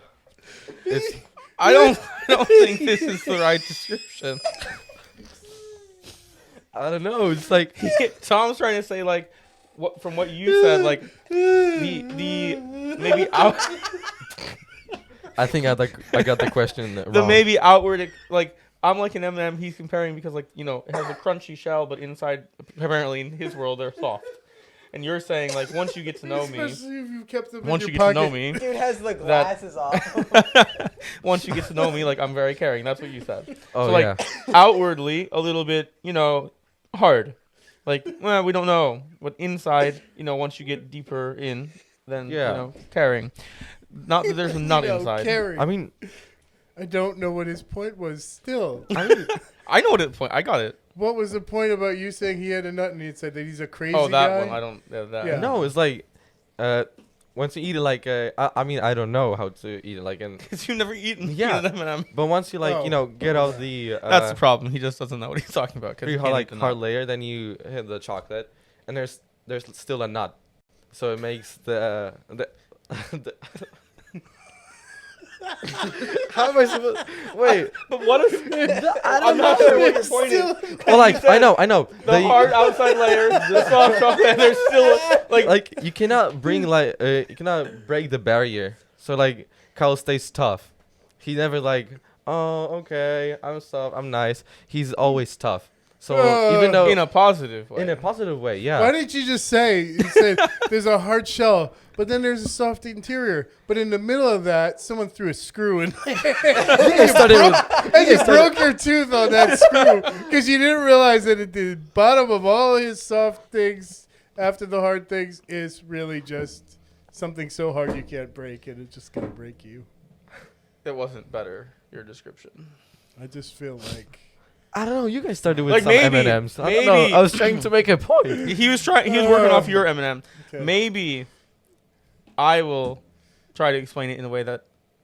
it's. I don't think this is the right description. I don't know. It's like Tom's trying to say like from what you said, like the maybe out. I think I got the question wrong. The maybe outward, like I'm like an M&M. He's comparing because like it has a crunchy shell, but inside apparently in his world they're soft. And you're saying like once you get to know me, especially if you kept them once in you your get to pocket. know me, Dude has the glasses off. once you get to know me, like I'm very caring. That's what you said. Oh so like yeah. outwardly a little bit, hard. Like well, we don't know, but inside, once you get deeper in, then caring. Not that there's a nut inside. Caring. I mean, I don't know what his point was still. I know what the point. I got it. What was the point about you saying he had a nut and he said that he's a crazy Oh, that guy? one. I don't. That. Yeah. no, it's like, once you eat it like I don't know how to eat it like Because you've never eaten Yeah. an M&M. but once you like get out the That's the problem. He just doesn't know what he's talking about. pretty hard like hard layer, then you hit the chocolate, and there's still a nut, so it makes the how am I supposed? Wait, But what if? I'm know. not sure what your point is. well, like I know The hard outside layer, the soft chocolate, and there's still like you cannot bring like you cannot break the barrier. So like Kyle stays tough. He never like, oh okay, I'm soft, I'm nice. He's always tough. So even though in a positive way. yeah. Why didn't you just say, you said there's a hard shell, but then there's a soft interior. But in the middle of that, someone threw a screw in. You broke your tooth on that screw because you didn't realize that at the bottom of all his soft things after the hard things is really just something so hard you can't break, and it's just going to break you. It wasn't better, your description. I just feel like... I don't know. You guys started with Like some maybe- M&Ms. I don't know. maybe- I was trying to make a point. He was working off your M&M. Okay. Maybe I will try to explain it in a way that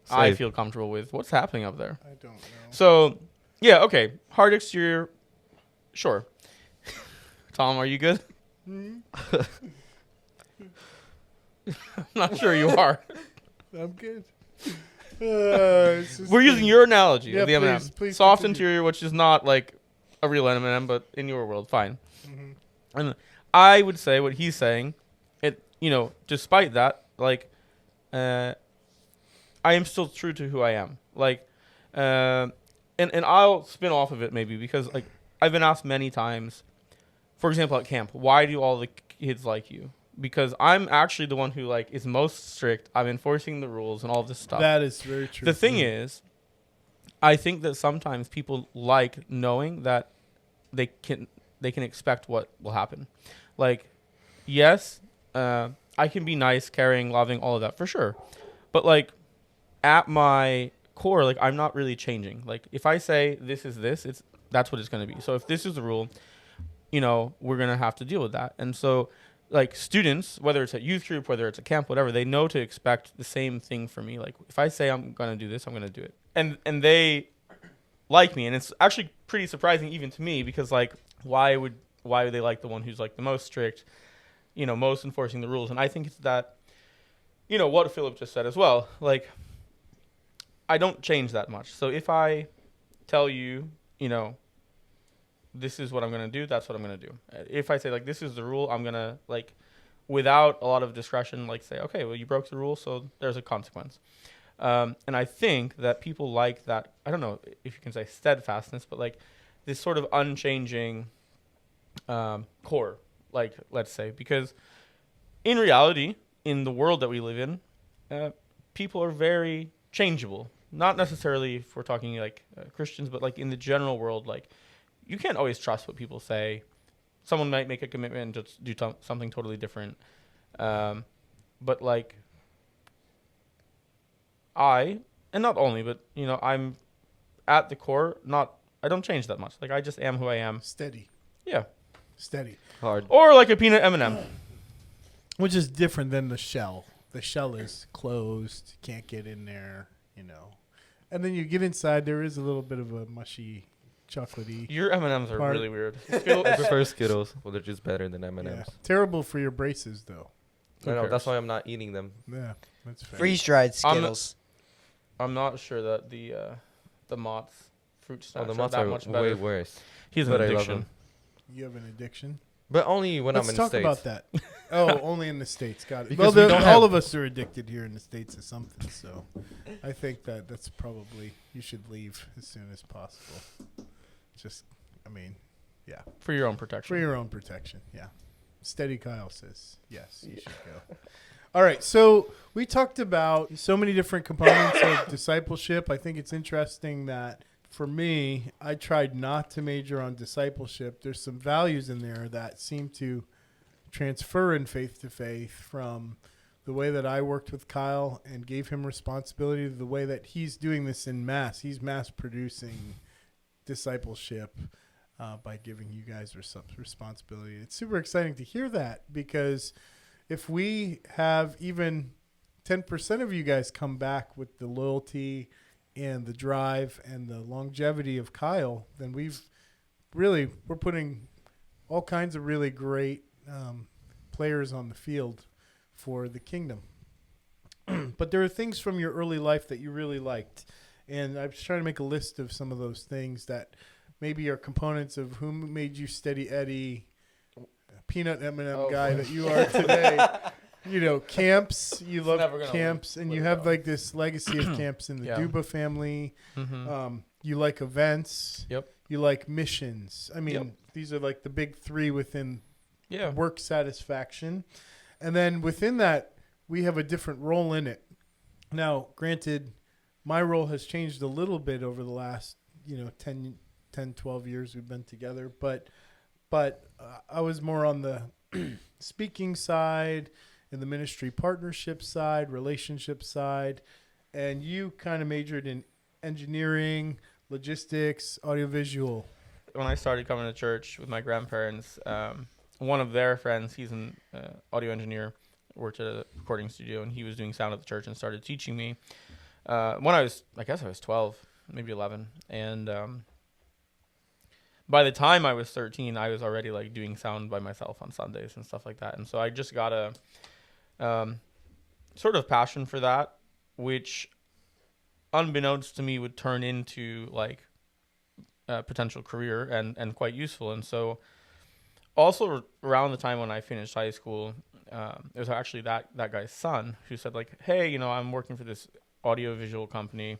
I Safe. feel comfortable with. What's happening up there? I don't know. So, yeah, okay. Hard exterior, sure. Tom, are you good? I'm not sure you are. I'm good. We're using your analogy Yeah, of the M&M. please Soft continue. interior, which is not like a real M&M, but in your world, fine. Mhm. And I would say what he's saying, despite that, like, I I am still true to who I am. Like, and I'll spin off of it maybe because like I've been asked many times, for example, at camp, why do all the kids like you? Because I'm actually the one who like is most strict. I'm enforcing the rules and all this stuff. That is very true. The thing is, I think that sometimes people like knowing that they can expect what will happen. Like, yes, I can be nice, caring, loving, all of that for sure. But like at my core, like I'm not really changing. Like if I say this is this, that's what it's going to be. So if this is the rule, you know, we're going to have to deal with that. And so like students, whether it's a youth group, whether it's a camp, whatever, they know to expect the same thing from me. Like if I say I'm going to do this, I'm going to do it. And they like me. And it's actually pretty surprising even to me because like, why would they like the one who's like the most strict, you know, most enforcing the rules? And I think it's that, you know, what Philip just said as well. Like, I don't change that much. So if I tell you, you know, this is what I'm going to do, that's what I'm going to do. If I say, like, this is the rule, I'm going to, like, without a lot of discretion, like, say, okay, well, you broke the rule, so there's a consequence. And I think that people like that, I don't know if you can say steadfastness, but, like, this sort of unchanging core, like, let's say. Because in reality, in the world that we live in, people are very changeable. Not necessarily if we're talking, like, Christians, but, like, in the general world, like, you can't always trust what people say. Someone might make a commitment and just do something totally different. But like and not only, but you know, I'm at the core, I don't change that much. Like I just am who I am. Steady. Yeah. Steady. Hard. Or like a peanut M&M. Which is different than the shell. The shell is closed. Can't get in there, you know. And then you get inside, there is a little bit of a mushy, chocolatey. Your M&Ms are really weird. I prefer Skittles. Well, they're just better than M&Ms. Yeah. Terrible for your braces, though. I know, that's why I'm not eating them. Yeah, that's fair. Freeze-dried Skittles. I'm not sure that the Mott's fruit snacks The are Mott's that are much way better. worse. He's an But I love addiction. them. You have an addiction? But only when Let's I'm in the talk States. about that. Oh, only in the States. Got it. Because Well, we don't all have- of us are addicted here in the States to something, so I think that's probably, you should leave as soon as possible. Just, I mean, yeah. For your own protection. For your own protection, yeah. Steady Kyle says, yes, you should go. All right, so we talked about so many different components of discipleship. I think it's interesting that for me, I tried not to major on discipleship. There's some values in there that seem to transfer in faith to faith from the way that I worked with Kyle and gave him responsibility to the way that he's doing this in mass. He's mass producing discipleship by giving you guys responsibility. It's super exciting to hear that, because if we have even 10% of you guys come back with the loyalty and the drive and the longevity of Kyle, then we're putting all kinds of really great players on the field for the kingdom. But there are things from your early life that you really liked. And I was trying to make a list of some of those things that maybe are components of who made you Steady Eddie, peanut M&M guy that you are today. You know, camps. You love camps, and you have like this legacy of camps in the Duba family. Mm-hmm. You like events. Yep. You like missions. I mean, these are like the big three within work satisfaction. And then within that, we have a different role in it. Now, granted, my role has changed a little bit over the last, 10, 12 years we've been together. But I was more on the speaking side and the ministry partnership side, relationship side. And you kind of majored in engineering, logistics, audiovisual. When I started coming to church with my grandparents, one of their friends, he's an audio engineer, worked at a recording studio, and he was doing sound at the church and started teaching me when I was 12, maybe 11. And by the time I was 13, I was already like doing sound by myself on Sundays and stuff like that. And so I just got a sort of passion for that, which unbeknownst to me would turn into like a potential career and quite useful. And so also around the time when I finished high school, it was actually that guy's son who said like, hey, I'm working for this audiovisual company.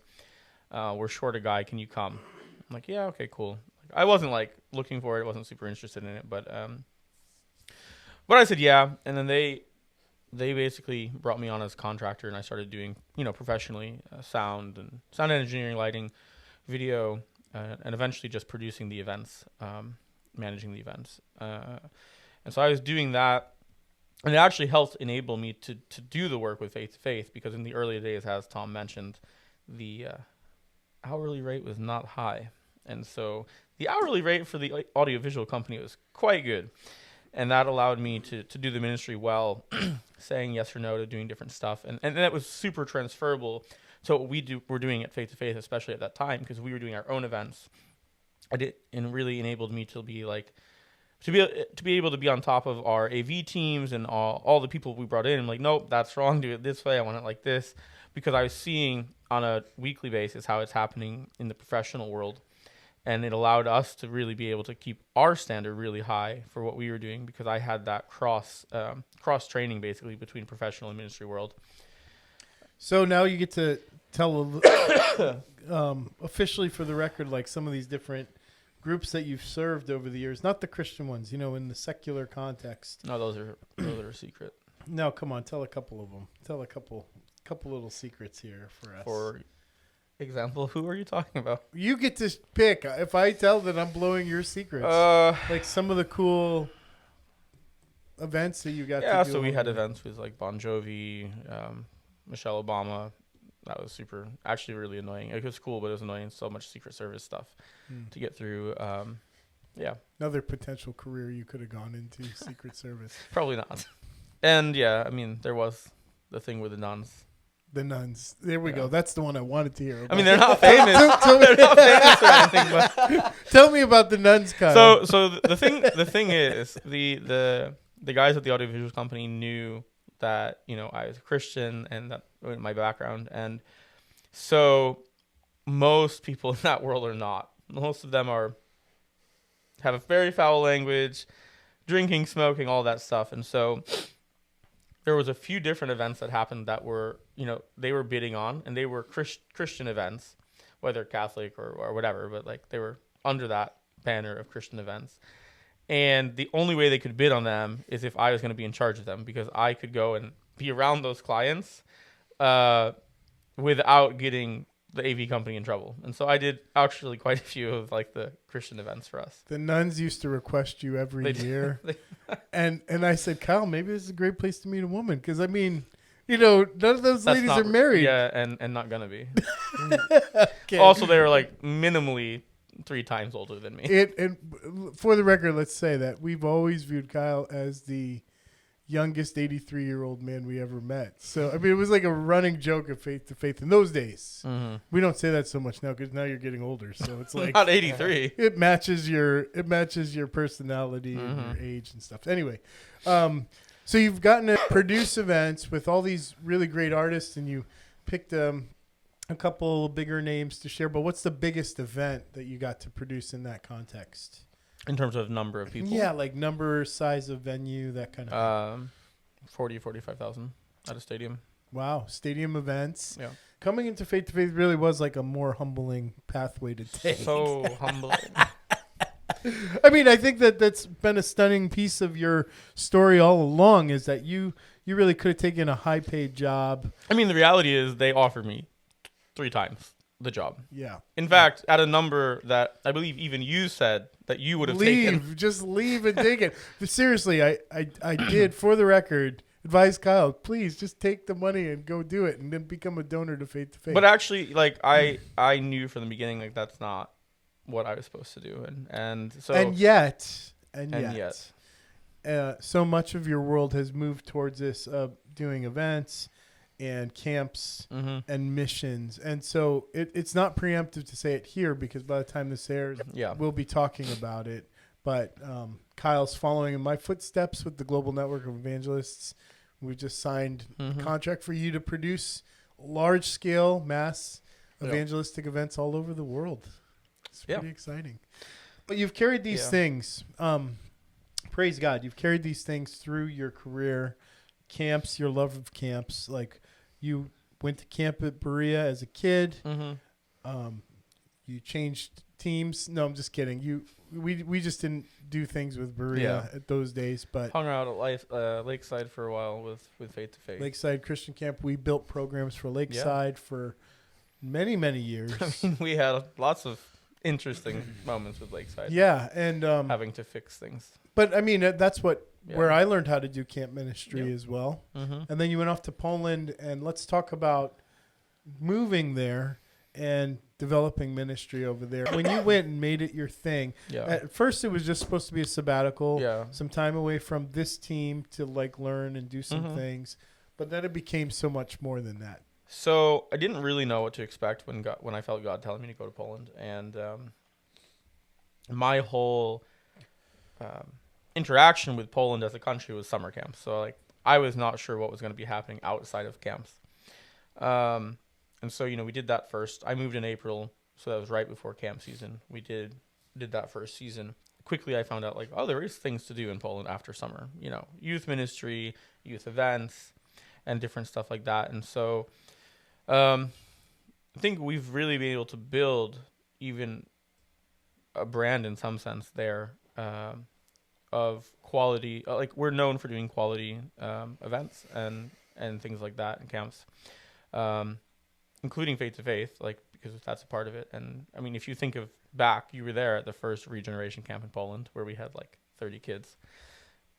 We're short a guy. Can you come? I'm like, yeah, okay, cool. I wasn't like looking for it. Wasn't super interested in it, but I said yeah. And then they basically brought me on as a contractor, and I started doing, professionally, sound engineering, lighting, video, and eventually just producing the events, managing the events. And so I was doing that, and it actually helped enable me to do the work with Faith to Faith, because in the early days, as Tom mentioned, the hourly rate was not high. And so the hourly rate for the audiovisual company was quite good. And that allowed me to do the ministry well, saying yes or no to doing different stuff. And that was super transferable to what we're doing at Faith to Faith, especially at that time, because we were doing our own events. And really enabled me to be like, to be able to be on top of our AV teams and all the people we brought in. I'm like, nope, that's wrong. Do it this way. I want it like this. Because I was seeing on a weekly basis how it's happening in the professional world. And it allowed us to really be able to keep our standard really high for what we were doing, because I had that cross training basically between professional and ministry world. So now you get to tell officially for the record, like some of these different groups that you've served over the years, not the Christian ones, in the secular context. No, those are secret. No, come on, tell a couple of them. Tell a couple little secrets here for us. For example, who are you talking about? You get to pick. If I tell that, I'm blowing your secrets. Like some of the cool events that you got to do. Yeah, so we had events with like Bon Jovi, Michelle Obama. That was actually really annoying. It was cool, but it was annoying. So much Secret Service stuff to get through. Yeah. Another potential career you could have gone into, Secret Service. Probably not. And yeah, I mean, there was the thing with the nuns. The nuns. There we go. That's the one I wanted to hear about. I mean, they're not famous. They're not famous or anything, but tell me about the nuns, Kyle. So the thing is the guys at the audiovisual company knew that I was a Christian and that my background, and so most people in that world are not. Most of them have a very foul language, drinking, smoking, all that stuff, and so there was a few different events that happened that were, they were bidding on, and they were Christian events, whether Catholic or whatever, but like they were under that banner of Christian events. And the only way they could bid on them is if I was going to be in charge of them, because I could go and be around those clients without getting the AV company in trouble. And so I did actually quite a few of like the Christian events for us. The nuns used to request you every year. And I said, Kyle, maybe this is a great place to meet a woman. Because, I mean, none of those ladies are married. Yeah, and not going to be. Okay. Also, they were like minimally 3 times older than me. And for the record, let's say that we've always viewed Kyle as the youngest 83-year-old man we ever met. So, I mean, it was like a running joke of Faith to Faith in those days. Mm-hmm. We don't say that so much now because now you're getting older. So it's like not 83. It matches your personality and your age and stuff. Anyway, so you've gotten to produce events with all these really great artists, and you picked a couple bigger names to share. But what's the biggest event that you got to produce in that context? In terms of number of people? Yeah, like number, size of venue, that kind of 45,000 at a stadium. Wow, stadium events. Yeah. Coming into Faith to Faith really was like a more humbling pathway to take. So humbling. I mean, I think that's been a stunning piece of your story all along, is that you really could have taken a high-paid job. I mean, the reality is they offered me 3 times the job. Yeah. In fact, at a number that I believe even you said that you would have taken. Just leave and take it. But seriously, I did, for the record, advise Kyle, please just take the money and go do it and then become a donor to Faith. But actually, like, I knew from the beginning, like, that's not what I was supposed to do. And yet, so much of your world has moved towards this, doing events and camps and missions. And so it's not preemptive to say it here, because by the time this airs, we'll be talking about it. But Kyle's following in my footsteps with the Global Network of Evangelists. We just signed a contract for you to produce large-scale mass evangelistic events all over the world. It's pretty exciting. But you've carried these things. Praise God. You've carried these things through your career. Camps, your love of camps. Like, you went to camp at Berea as a kid. Mm-hmm. You changed teams. No, I'm just kidding. We just didn't do things with Berea at those days, but Hung out at Lakeside for a while with Faith to Faith. Lakeside Christian Camp, we built programs for Lakeside for many years. I mean, we had lots of interesting moments with Lakeside. Yeah, and having to fix things. But I mean, that's where I learned how to do camp ministry as well. Mm-hmm. And then you went off to Poland, and let's talk about moving there and developing ministry over there. When you went and made it your thing, at first it was just supposed to be a sabbatical, some time away from this team to like learn and do some things. But then it became so much more than that. So I didn't really know what to expect when I felt God telling me to go to Poland, and my whole interaction with Poland as a country was summer camps. So like I was not sure what was going to be happening outside of camps. And so, we did that first. I moved in April, so that was right before camp season. We did that first season. Quickly, I found out like, there is things to do in Poland after summer. Youth ministry, youth events, and different stuff like that. And so, I think we've really been able to build even a brand in some sense there of quality. Like we're known for doing quality events and things like that in camps. Including Faith to Faith, like because that's a part of it. And I mean, if you think of back, you were there at the first regeneration camp in Poland where we had like 30 kids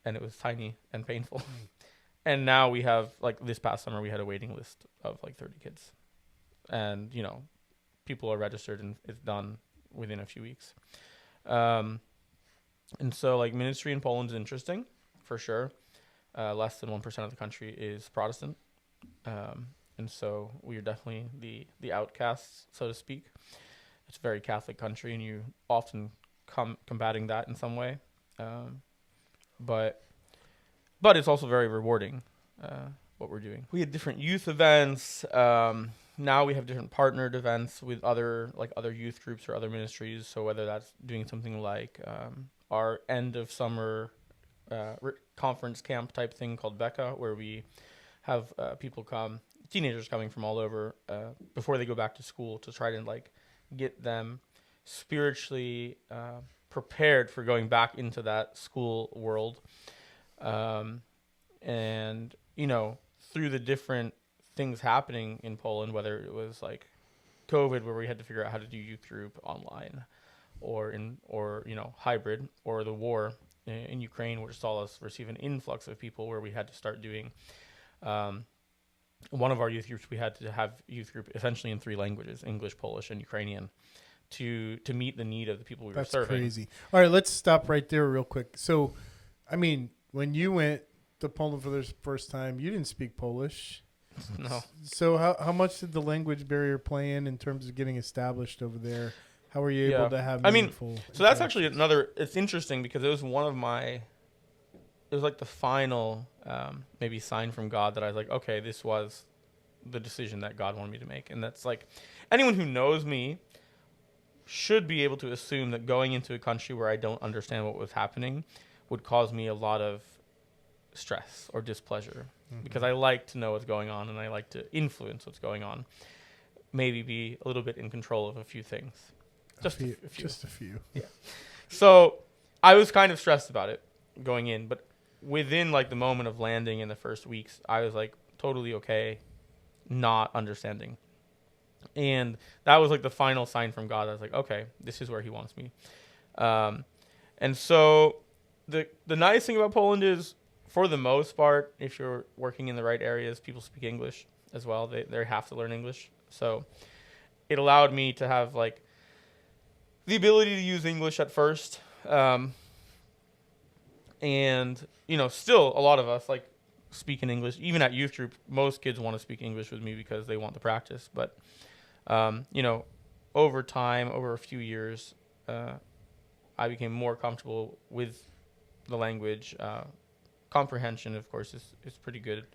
and it was tiny and painful. And now we have like this past summer, we had a waiting list of like 30 kids and, people are registered and it's done within a few weeks. And so like ministry in Poland is interesting for sure. Less than 1% of the country is Protestant. And so we are definitely the outcasts, so to speak. It's a very Catholic country, and you often combating that in some way. But it's also very rewarding, what we're doing. We had different youth events. Now we have different partnered events with other youth groups or other ministries. So whether that's doing something like our end of summer conference camp type thing called Becca, where we have people come, teenagers coming from all over before they go back to school to try to like get them spiritually prepared for going back into that school world. And, through the different things happening in Poland, whether it was like COVID where we had to figure out how to do youth group online or hybrid, or the war in Ukraine, which saw us receive an influx of people where we had to start doing one of our youth groups, we had to have youth group essentially in 3 languages, English, Polish, and Ukrainian, to meet the need of the people we were serving. That's crazy. All right, let's stop right there real quick. So, I mean, when you went to Poland for the first time, you didn't speak Polish. No. So how much did the language barrier play in terms of getting established over there? How were you able to have meaningful so that's actually it's interesting because it was it was like the final maybe sign from God that I was like, okay, this was the decision that God wanted me to make. And that's like, anyone who knows me should be able to assume that going into a country where I don't understand what was happening would cause me a lot of stress or displeasure, because I like to know what's going on and I like to influence what's going on. Maybe be a little bit in control of a few things. Just a few. Yeah. So I was kind of stressed about it going in, but within like the moment of landing in the first weeks, I was like totally okay not understanding. And that was like the final sign from God. I was like, okay, this is where he wants me. And so the nice thing about Poland is, for the most part, if you're working in the right areas, people speak English as well. They have to learn English. So it allowed me to have like the ability to use English at first. And, still a lot of us like speak in English. Even at youth group, most kids want to speak English with me because they want the practice. But, over time, over a few years, I became more comfortable with the language. Comprehension, of course, is pretty good.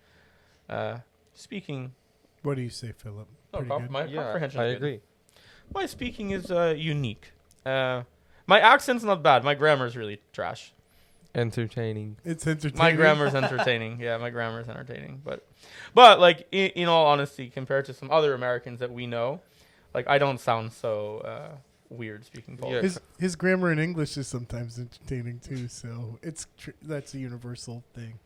Speaking. What do you say, Philip? My comprehension I is agree. good. My speaking is unique. My accent's not bad. My grammar is really trash. Entertaining. It's entertaining. My grammar's entertaining. Yeah, my grammar's entertaining. But like in all honesty, compared to some other Americans that we know, like I don't sound so weird speaking Polish. His grammar in English is sometimes entertaining too. So that's a universal thing.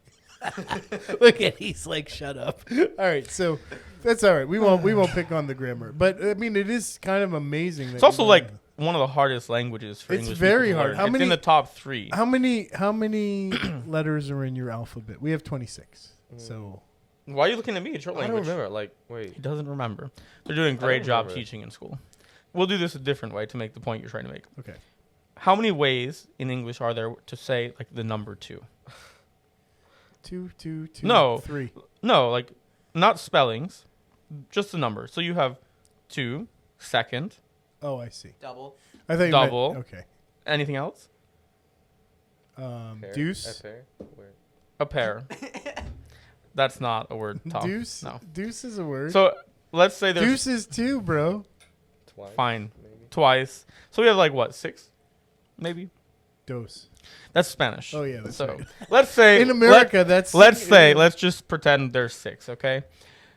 Look at he's like, shut up. All right, so that's all right. We won't pick on the grammar, but I mean it is kind of amazing. It's also like one of the hardest languages for English. It's very people to hard. learn. It's in the top 3. How many letters are in your alphabet? We have 26. So why are you looking at me? It's your I don't language. remember. Like, wait. He doesn't remember. They're doing a great job remember. teaching in school. We'll do this a different way to make the point you're trying to make. okay. How many ways in English are there to say like the number 2? 2, 2, 2. No. 3. No, like not spellings, just the number. So you have 2, second, Oh, I see. Double. I thought you Double. meant, okay. anything else? Pair? Deuce. A pair? Where? A pair. That's not a word, Tom. Deuce. No. Deuce is a word. So let's say there's Deuce is 2, bro. Twice? fine Maybe. twice. So we have like what, 6, maybe? Dose. That's Spanish. Oh yeah, that's So right. let's say In America, let's just pretend there's 6. Okay,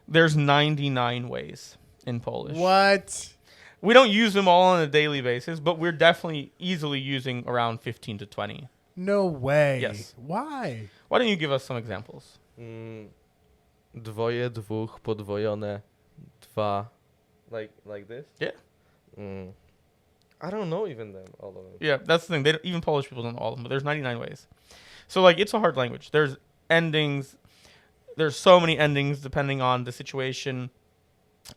there's 99 ways in Polish. What? We don't use them all on a daily basis, but we're definitely easily using around 15 to 20. No way. Yes. Why? Why don't you give us some examples? Dwoje, dwóch, podwojone, dwa. Like this? Yeah. I don't know even them, all of them. Yeah, that's the thing. Even Polish people don't know all of them, but there's 99 ways. So, like, it's a hard language. There's endings. There's so many endings depending on the situation.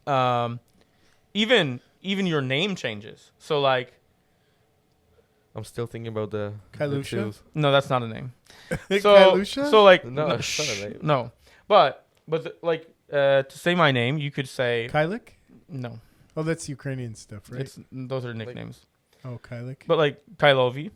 Even your name changes. So, like... I'm still thinking about the Kailusha? twos. No, that's not a name. Kailusha? So, like... No, it's not a name. No. But to say my name, you could say... Kylik? No. Oh, that's Ukrainian stuff, right? Those are nicknames. Oh, Kylik. But, like, Kailovi.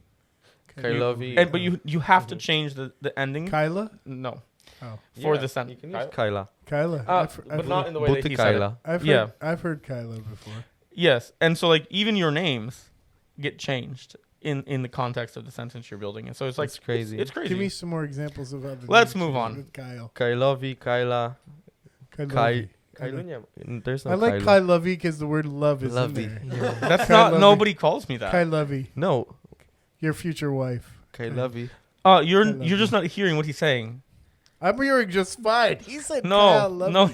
Kailovi. But you have to change the ending. Kyla? No. Oh. For Yeah, the sentence. You can use Kyla. Kyla. But not in the way that he said it. Buty I've heard Kyla before. Yes, and so like even your names get changed in the context of the sentence you're building, and so it's like That's crazy. It's crazy. Give me some more examples of other. Let's names move on. with Kyle. Kailovi, Kyla. Kylovi. Kailunia. There's no I like Kyla. Kylovi because the word love is Lovey. in there. That's Kailovi. not. Nobody calls me that. Kylovi, No, your future wife. Kailovi. You're Kailovi. just not hearing what he's saying. I'm hearing just fine. He said No, Kyle Lovey. no.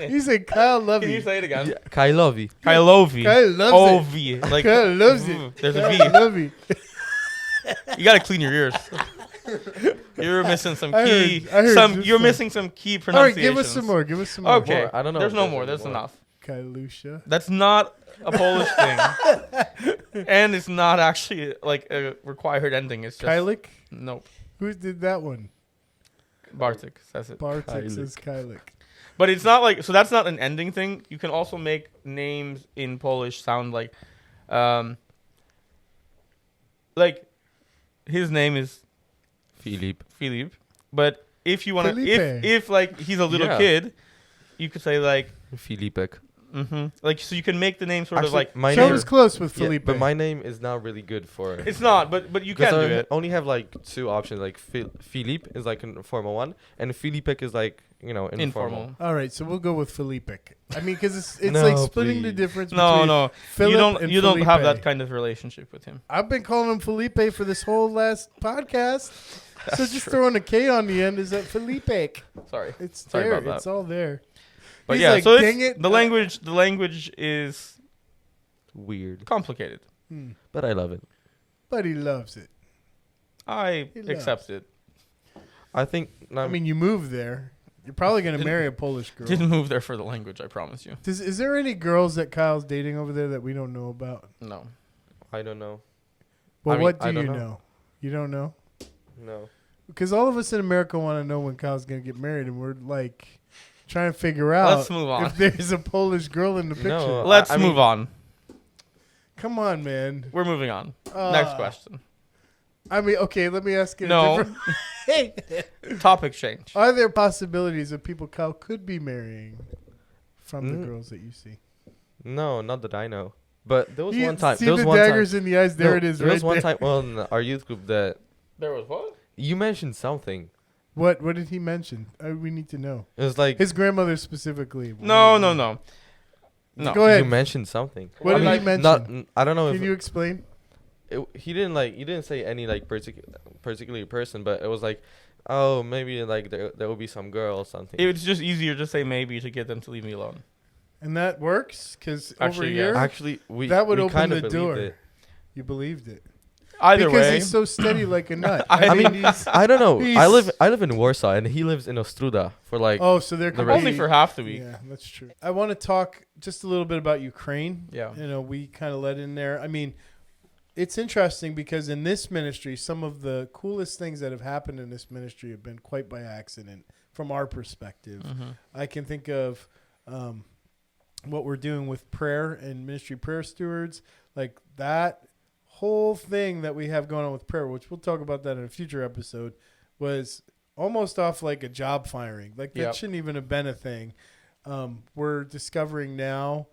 He said Kyle Lovey. Can you say it again? Yeah, Kailovi. Kailovi. Kyle loves it. Ovi. Like Kyle loves it. there's a Kyle V. Lovey. You gotta clean your ears. You're missing some I key. heard just You're fine. missing some key All right, pronunciations. give us some more. Give us some more. Okay. More. I don't know There's if no there's more. any There's more. enough. Kailusha. That's not a Polish thing. And it's not actually like a required ending. It's just Kylik? nope. Who did that one? Bartik says it. Bartik Kylik. says Kylik. But it's not like, so that's not an ending thing. You can also make names in Polish sound like his name is Filip. Filip. But if you want to, Felipe. if like he's a little Yeah. kid, you could say like, Filipek. like, so you can make the name sort of Actually, like, my Show name, was close with yeah, Felipe. but my name is not really good for it. it's not, but you can Because do I it. only have like two options. Like Filip is like a formal one, and Filipek is like, you know, informal. Informal. All right, so we'll go with Felipe. I mean, because it's No, like splitting the please. difference No, between no. Philip and You don't have Felipe. that kind of relationship with him. I've been calling him Felipe for this whole last podcast. So just throwing a K on the end is that Felipe. Sorry. It's Sorry there. about that. It's all there. But He's yeah, like, so dang it's, it. the language is Weird, complicated. but I love it. But he loves it. I He accept it. I think. I mean, you moved there. You're probably going to marry a Polish girl. Didn't move there for the language, I promise you. Is there any girls that Kyle's dating over there that we don't know about? No. I don't know. Well, I mean, what do I you don't know? know. You don't know? No. Because all of us in America want to know when Kyle's going to get married, and we're like trying to figure out Let's move on. if there's a Polish girl in the picture. No. Let's I mean- move on. Come on, man. We're moving on. Next question. I mean, okay, let me ask you. No. Hey, Topic change. are there possibilities of people Kyle could be marrying from the girls that you see? No, not that I know. But there was You one time. see There was the one daggers time. in the eyes. There No, it is. There Right was one there. time on our youth group that There was what? You mentioned something. What did he mention? We need to know. It was like His grandmother specifically. No. Go ahead. you mentioned something. What I did mean, he mention? Not. I don't know Can if you explain? he didn't say any like particular person, but it was like, oh, maybe like there will be some girl or something. It was just easier to say maybe to get them to leave me alone. And that works because over Actually, here, yes. Actually, that would we open kind the of believed door. it. You believed it. Either because way, he's so steady like a nut. I mean, mean, he's, I don't know. He's- I live in Warsaw and he lives in Ostruda for like. oh, so they're the only for half the week. Yeah, that's true. I want to talk just a little bit about Ukraine. Yeah. You know, we kind of let in there. I mean, it's interesting because in this ministry, some of the coolest things that have happened in this ministry have been quite by accident from our perspective. Mm-hmm. I can think of what we're doing with prayer and ministry prayer stewards, like that whole thing that we have going on with prayer, which we'll talk about that in a future episode, was almost off like a job firing. Like that Yep. shouldn't even have been a thing. We're discovering now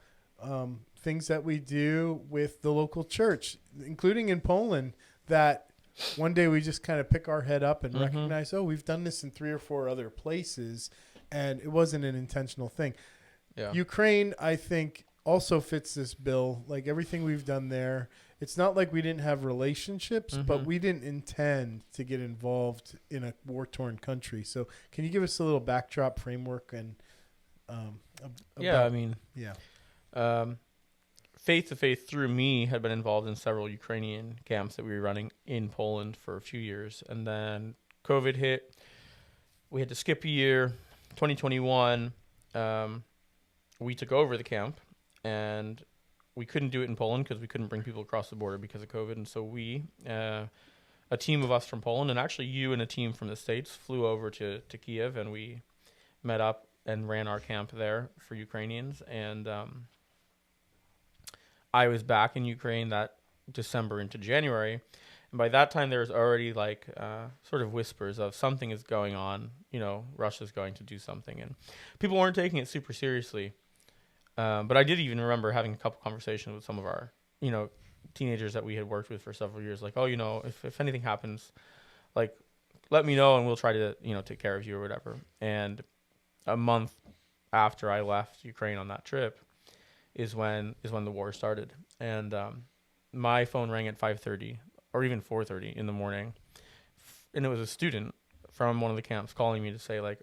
things that we do with the local church, including in Poland, that one day we just kind of pick our head up and Mhm. recognize, oh, we've done this in 3 or 4 other places, and it wasn't an intentional thing. Yeah. Ukraine, I think, also fits this bill. Like everything we've done there, it's not like we didn't have relationships, but Mhm. we didn't intend to get involved in a war-torn country. So can you give us a little backdrop framework and Yeah, I mean, yeah. Faith to Faith through me had been involved in several Ukrainian camps that we were running in Poland for a few years. And then COVID hit. We had to skip a year. 2021, we took over the camp, and we couldn't do it in Poland because we couldn't bring people across the border because of COVID. And so we, a team of us from Poland, and actually you and a team from the States, flew over to Kiev, and we met up and ran our camp there for Ukrainians. And I was back in Ukraine that December into January. And by that time, there was already like sort of whispers of something is going on. You know, Russia's going to do something. And people weren't taking it super seriously. But I did even remember having a couple conversations with some of our, you know, teenagers that we had worked with for several years. Like, oh, you know, if anything happens, like, let me know and we'll try to, you know, take care of you or whatever. And a month after I left Ukraine on that trip is when the war started. And my phone rang at 5:30 or even 4:30 in the morning. And it was a student from one of the camps calling me to say, like,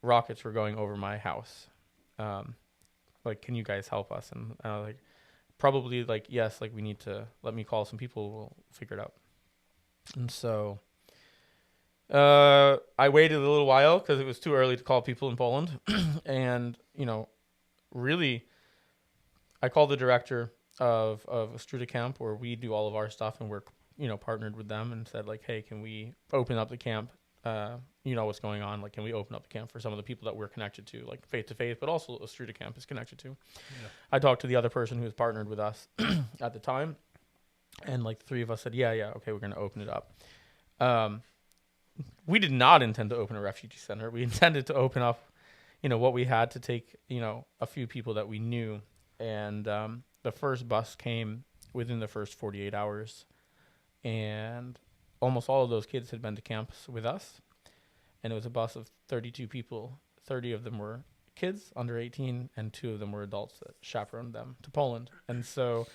rockets were going over my house. Like, can you guys help us? And I was like, probably, like, yes, like, we need to let me call some people. We'll figure it out. And so I waited a little while because it was too early to call people in Poland. And, you know, really, I called the director of a Struda camp where we do all of our stuff, and we're, you know, partnered with them, and said, like, hey, can we open up the camp? You know what's going on. Like, can we open up the camp for some of the people that we're connected to, like Faith to Faith, but also a Struda camp is connected to. Yeah. I talked to the other person who was partnered with us at the time, and like the three of us said, yeah, okay, we're going to open it up. We did not intend to open a refugee center. We intended to open up, you know, what we had to take, you know, a few people that we knew. And the first bus came within the first 48 hours. And almost all of those kids had been to camps with us. And it was a bus of 32 people. 30 of them were kids under 18, and 2 of them were adults that chaperoned them to Poland. And so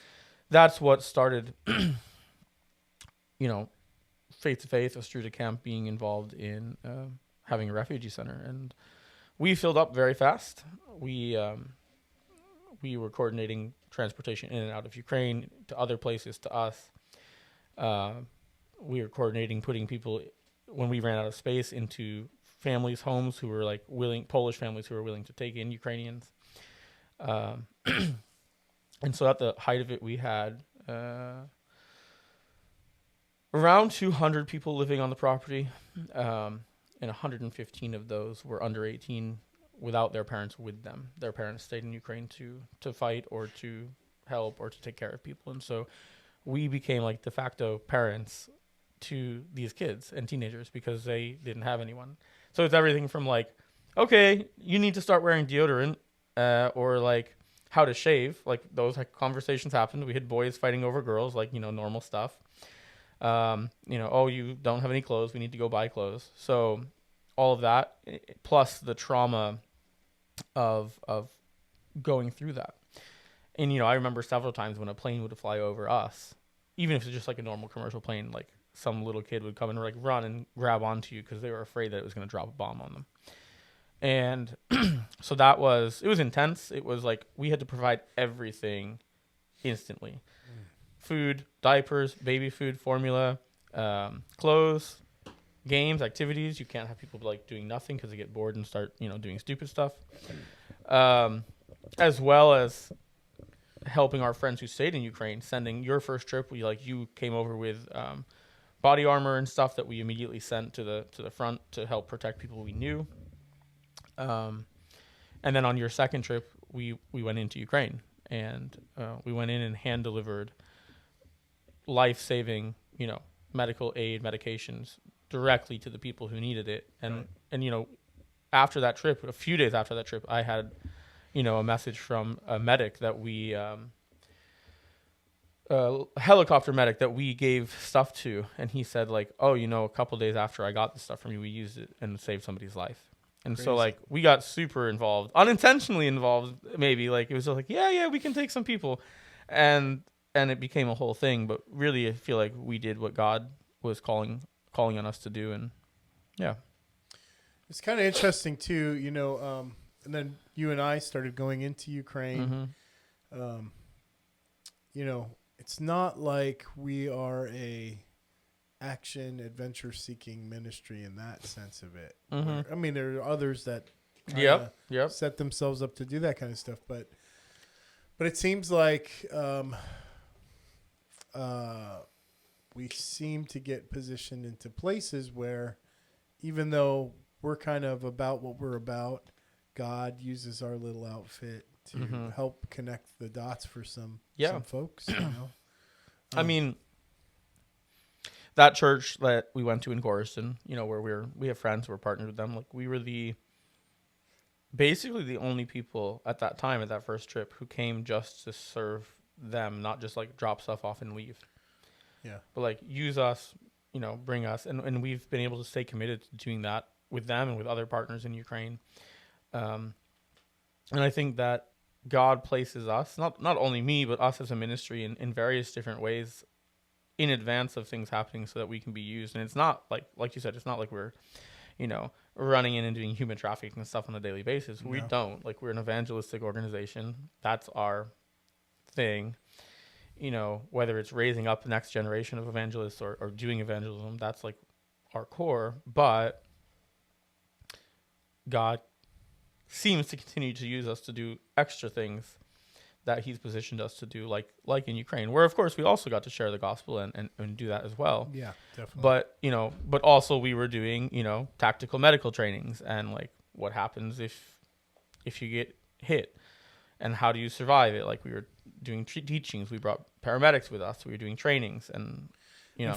that's what started, you know, Faith to Faith, Ostruda camp being involved in having a refugee center. And we filled up very fast. We were coordinating transportation in and out of Ukraine to other places to us. We were coordinating putting people, when we ran out of space, into families' homes who were like Polish families who were willing to take in Ukrainians. And so at the height of it, we had around 200 people living on the property, and 115 of those were under 18 without their parents with them. Their parents stayed in Ukraine to fight or to help or to take care of people. And so we became like de facto parents to these kids and teenagers because they didn't have anyone. So it's everything from like, okay, you need to start wearing deodorant, or like how to shave. Like those conversations happened. We had boys fighting over girls, like, you know, normal stuff. Oh, you don't have any clothes. We need to go buy clothes. So all of that, plus the trauma of going through that. And, I remember several times when a plane would fly over us, even if it's just like a normal commercial plane, like some little kid would come and like run and grab onto you because they were afraid that it was going to drop a bomb on them. And so it was intense. It was like we had to provide everything instantly. Food, diapers, baby food, formula, clothes, games, activities. You can't have people like doing nothing because they get bored and start, doing stupid stuff. As well as helping our friends who stayed in Ukraine, sending your first trip. You came over with body armor and stuff that we immediately sent to the front to help protect people we knew. And then on your second trip, we went into Ukraine, and we went in and hand delivered life-saving, medical aid, medications directly to the people who needed it. And after that trip, a few days after that trip, I had a message from a medic that we a helicopter medic that we gave stuff to, and he said like, oh, a couple days after I got the stuff from you, we used it and saved somebody's life. And Crazy. So like we got super involved, unintentionally involved, maybe. Like it was just like, yeah, we can take some people, and it became a whole thing. But really, I feel like we did what God was calling on us to do, and yeah, it's kind of interesting too, and then you and I started going into Ukraine. Mm-hmm. It's not like we are a action adventure seeking ministry in that sense of it. Mm-hmm. There are others that Yep. set themselves up to do that kind of stuff, but it seems like we seem to get positioned into places where even though we're kind of about what we're about, God uses our little outfit to help connect the dots for some folks. That church that we went to in Goriston, where we have friends who are partnered with them. Like we were basically the only people at that time, at that first trip, who came just to serve them, not just like drop stuff off and leave. Yeah. But like use us, bring us, and we've been able to stay committed to doing that with them and with other partners in Ukraine. And I think that God places us, not only me, but us as a ministry in various different ways in advance of things happening so that we can be used. And it's not like you said, it's not like we're, running in and doing human trafficking and stuff on a daily basis. No. We don't. Like we're an evangelistic organization. That's our thing. Whether it's raising up the next generation of evangelists or doing evangelism, that's like our core. But God seems to continue to use us to do extra things that he's positioned us to do, like in Ukraine, where of course we also got to share the gospel and do that as well. Yeah, definitely. But also we were doing, tactical medical trainings and like what happens if you get hit and how do you survive it? Like we were doing teachings. We brought paramedics with us. We were doing trainings and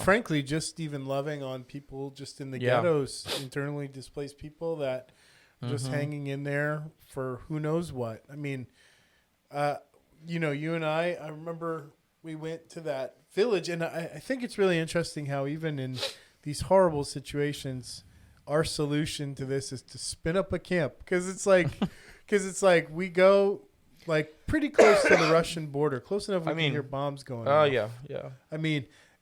frankly, just even loving on people just in the ghettos, internally displaced people that just hanging in there for who knows what. You and I remember we went to that village, and I think it's really interesting how even in these horrible situations, our solution to this is to spin up a camp, because it's like we go like pretty close to the Russian border, close enough we can hear bombs going off. Oh yeah.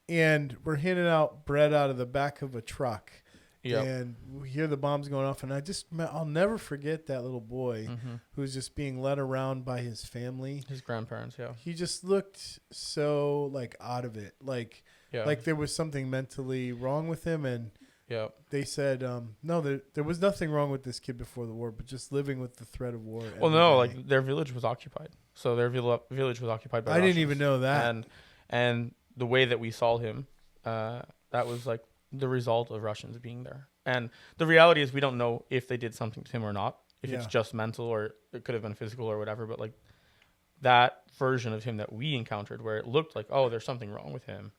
And we're handing out bread out of the back of a truck. Yep. And we hear the bombs going off, and I'll never forget that little boy who was just being led around by his family. His grandparents, yeah. He just looked so like out of it, like there was something mentally wrong with him. And they said, no, there was nothing wrong with this kid before the war, but just living with the threat of war. Well, no, like their village was occupied. So their village was occupied by Russians. Didn't even know that. And the way that we saw him, that was like the result of Russians being there. And the reality is we don't know if they did something to him or not, if it's just mental or it could have been physical or whatever. But like that version of him that we encountered where it looked like, oh, there's something wrong with him,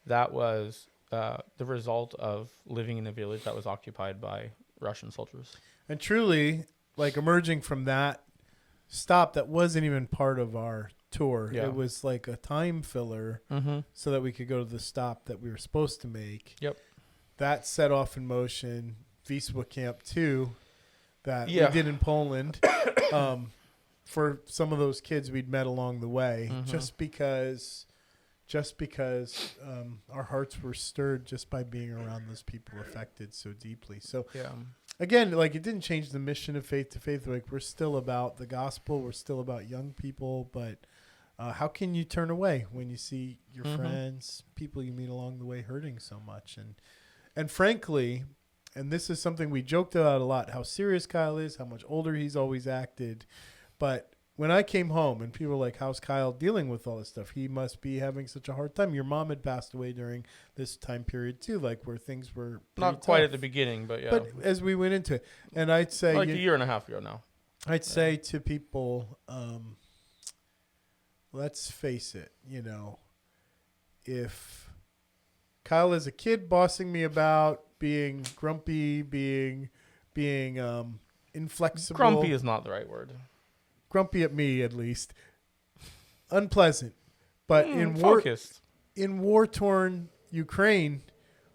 that was the result of living in a village that was occupied by Russian soldiers. And truly, like emerging from that stop that wasn't even part of our tour. Yeah. It was like a time filler so that we could go to the stop that we were supposed to make. Yep. That set off in motion Wisła Camp 2 that we did in Poland for some of those kids we'd met along the way, just because our hearts were stirred just by being around those people affected so deeply. So again, like, it didn't change the mission of Faith to Faith. Like, we're still about the gospel. We're still about young people. But how can you turn away when you see your friends, people you meet along the way hurting so much? And frankly, and this is something we joked about a lot, how serious Kyle is, how much older he's always acted. But when I came home and people were like, how's Kyle dealing with all this stuff? He must be having such a hard time. Your mom had passed away during this time period too, like where things were not quite at the beginning, but yeah. But as we went into it, and I'd say like a year and a half ago now. I'd say to people, let's face it, if Kyle is a kid bossing me about, being grumpy, being inflexible. Grumpy is not the right word. Grumpy at me, at least. Unpleasant. But in war-torn Ukraine,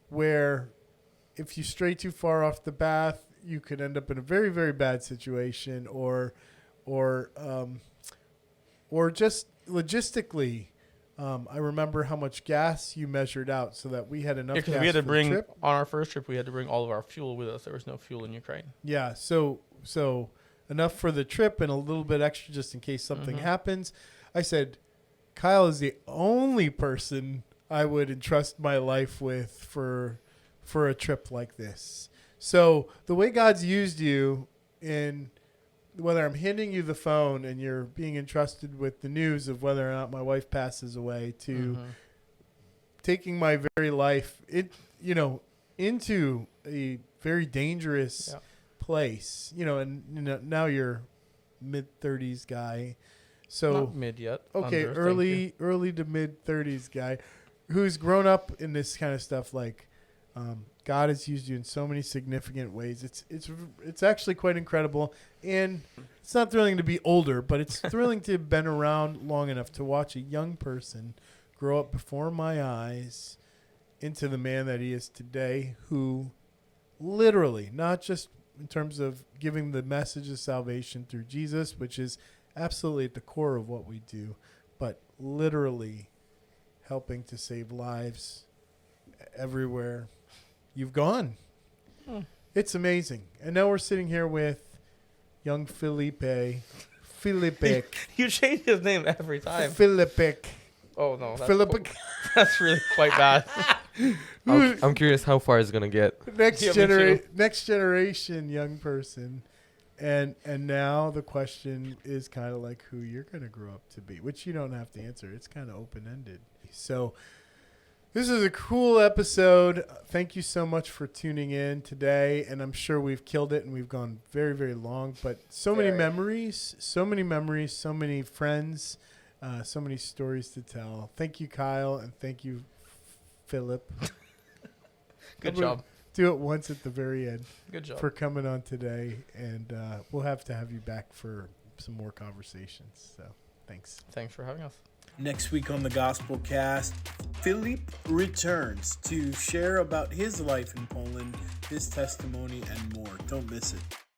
where if you stray too far off the path, you could end up in a very, very bad situation, or just logistically. I remember how much gas you measured out so that we had enough gas because we had to for bring, the trip. on our first trip, we had to bring all of our fuel with us. There was no fuel in Ukraine. Yeah, so enough for the trip and a little bit extra just in case something happens. I said, Kyle is the only person I would entrust my life with for a trip like this. So the way God's used you in whether I'm handing you the phone and you're being entrusted with the news of whether or not my wife passes away, to taking my very life into a very dangerous place, and now you're mid-30s guy. So not mid yet. Okay, early to mid-30s guy who's grown up in this kind of stuff. Like, God has used you in so many significant ways. It's actually quite incredible, and it's not thrilling to be older, but it's thrilling to have been around long enough to watch a young person grow up before my eyes into the man that he is today, who literally, not just in terms of giving the message of salvation through Jesus, which is absolutely at the core of what we do, but literally helping to save lives everywhere you've gone. It's amazing. And now we're sitting here with young Felipe. You change his name every time. Felipe. Oh, no. That's really quite bad. I'm curious how far it's going to get. Next generation young person. And now the question is kind of like who you're going to grow up to be, which you don't have to answer. It's kind of open-ended. So this is a cool episode. Thank you so much for tuning in today. And I'm sure we've killed it and we've gone very, very long. But so many memories, so many friends, so many stories to tell. Thank you, Kyle. And thank you, Philip. Good job. Do it once at the very end. Good job. For coming on today. And we'll have to have you back for some more conversations. So thanks. Thanks for having us. Next week on the Gospel Cast, Philippe returns to share about his life in Poland, his testimony, and more. Don't miss it.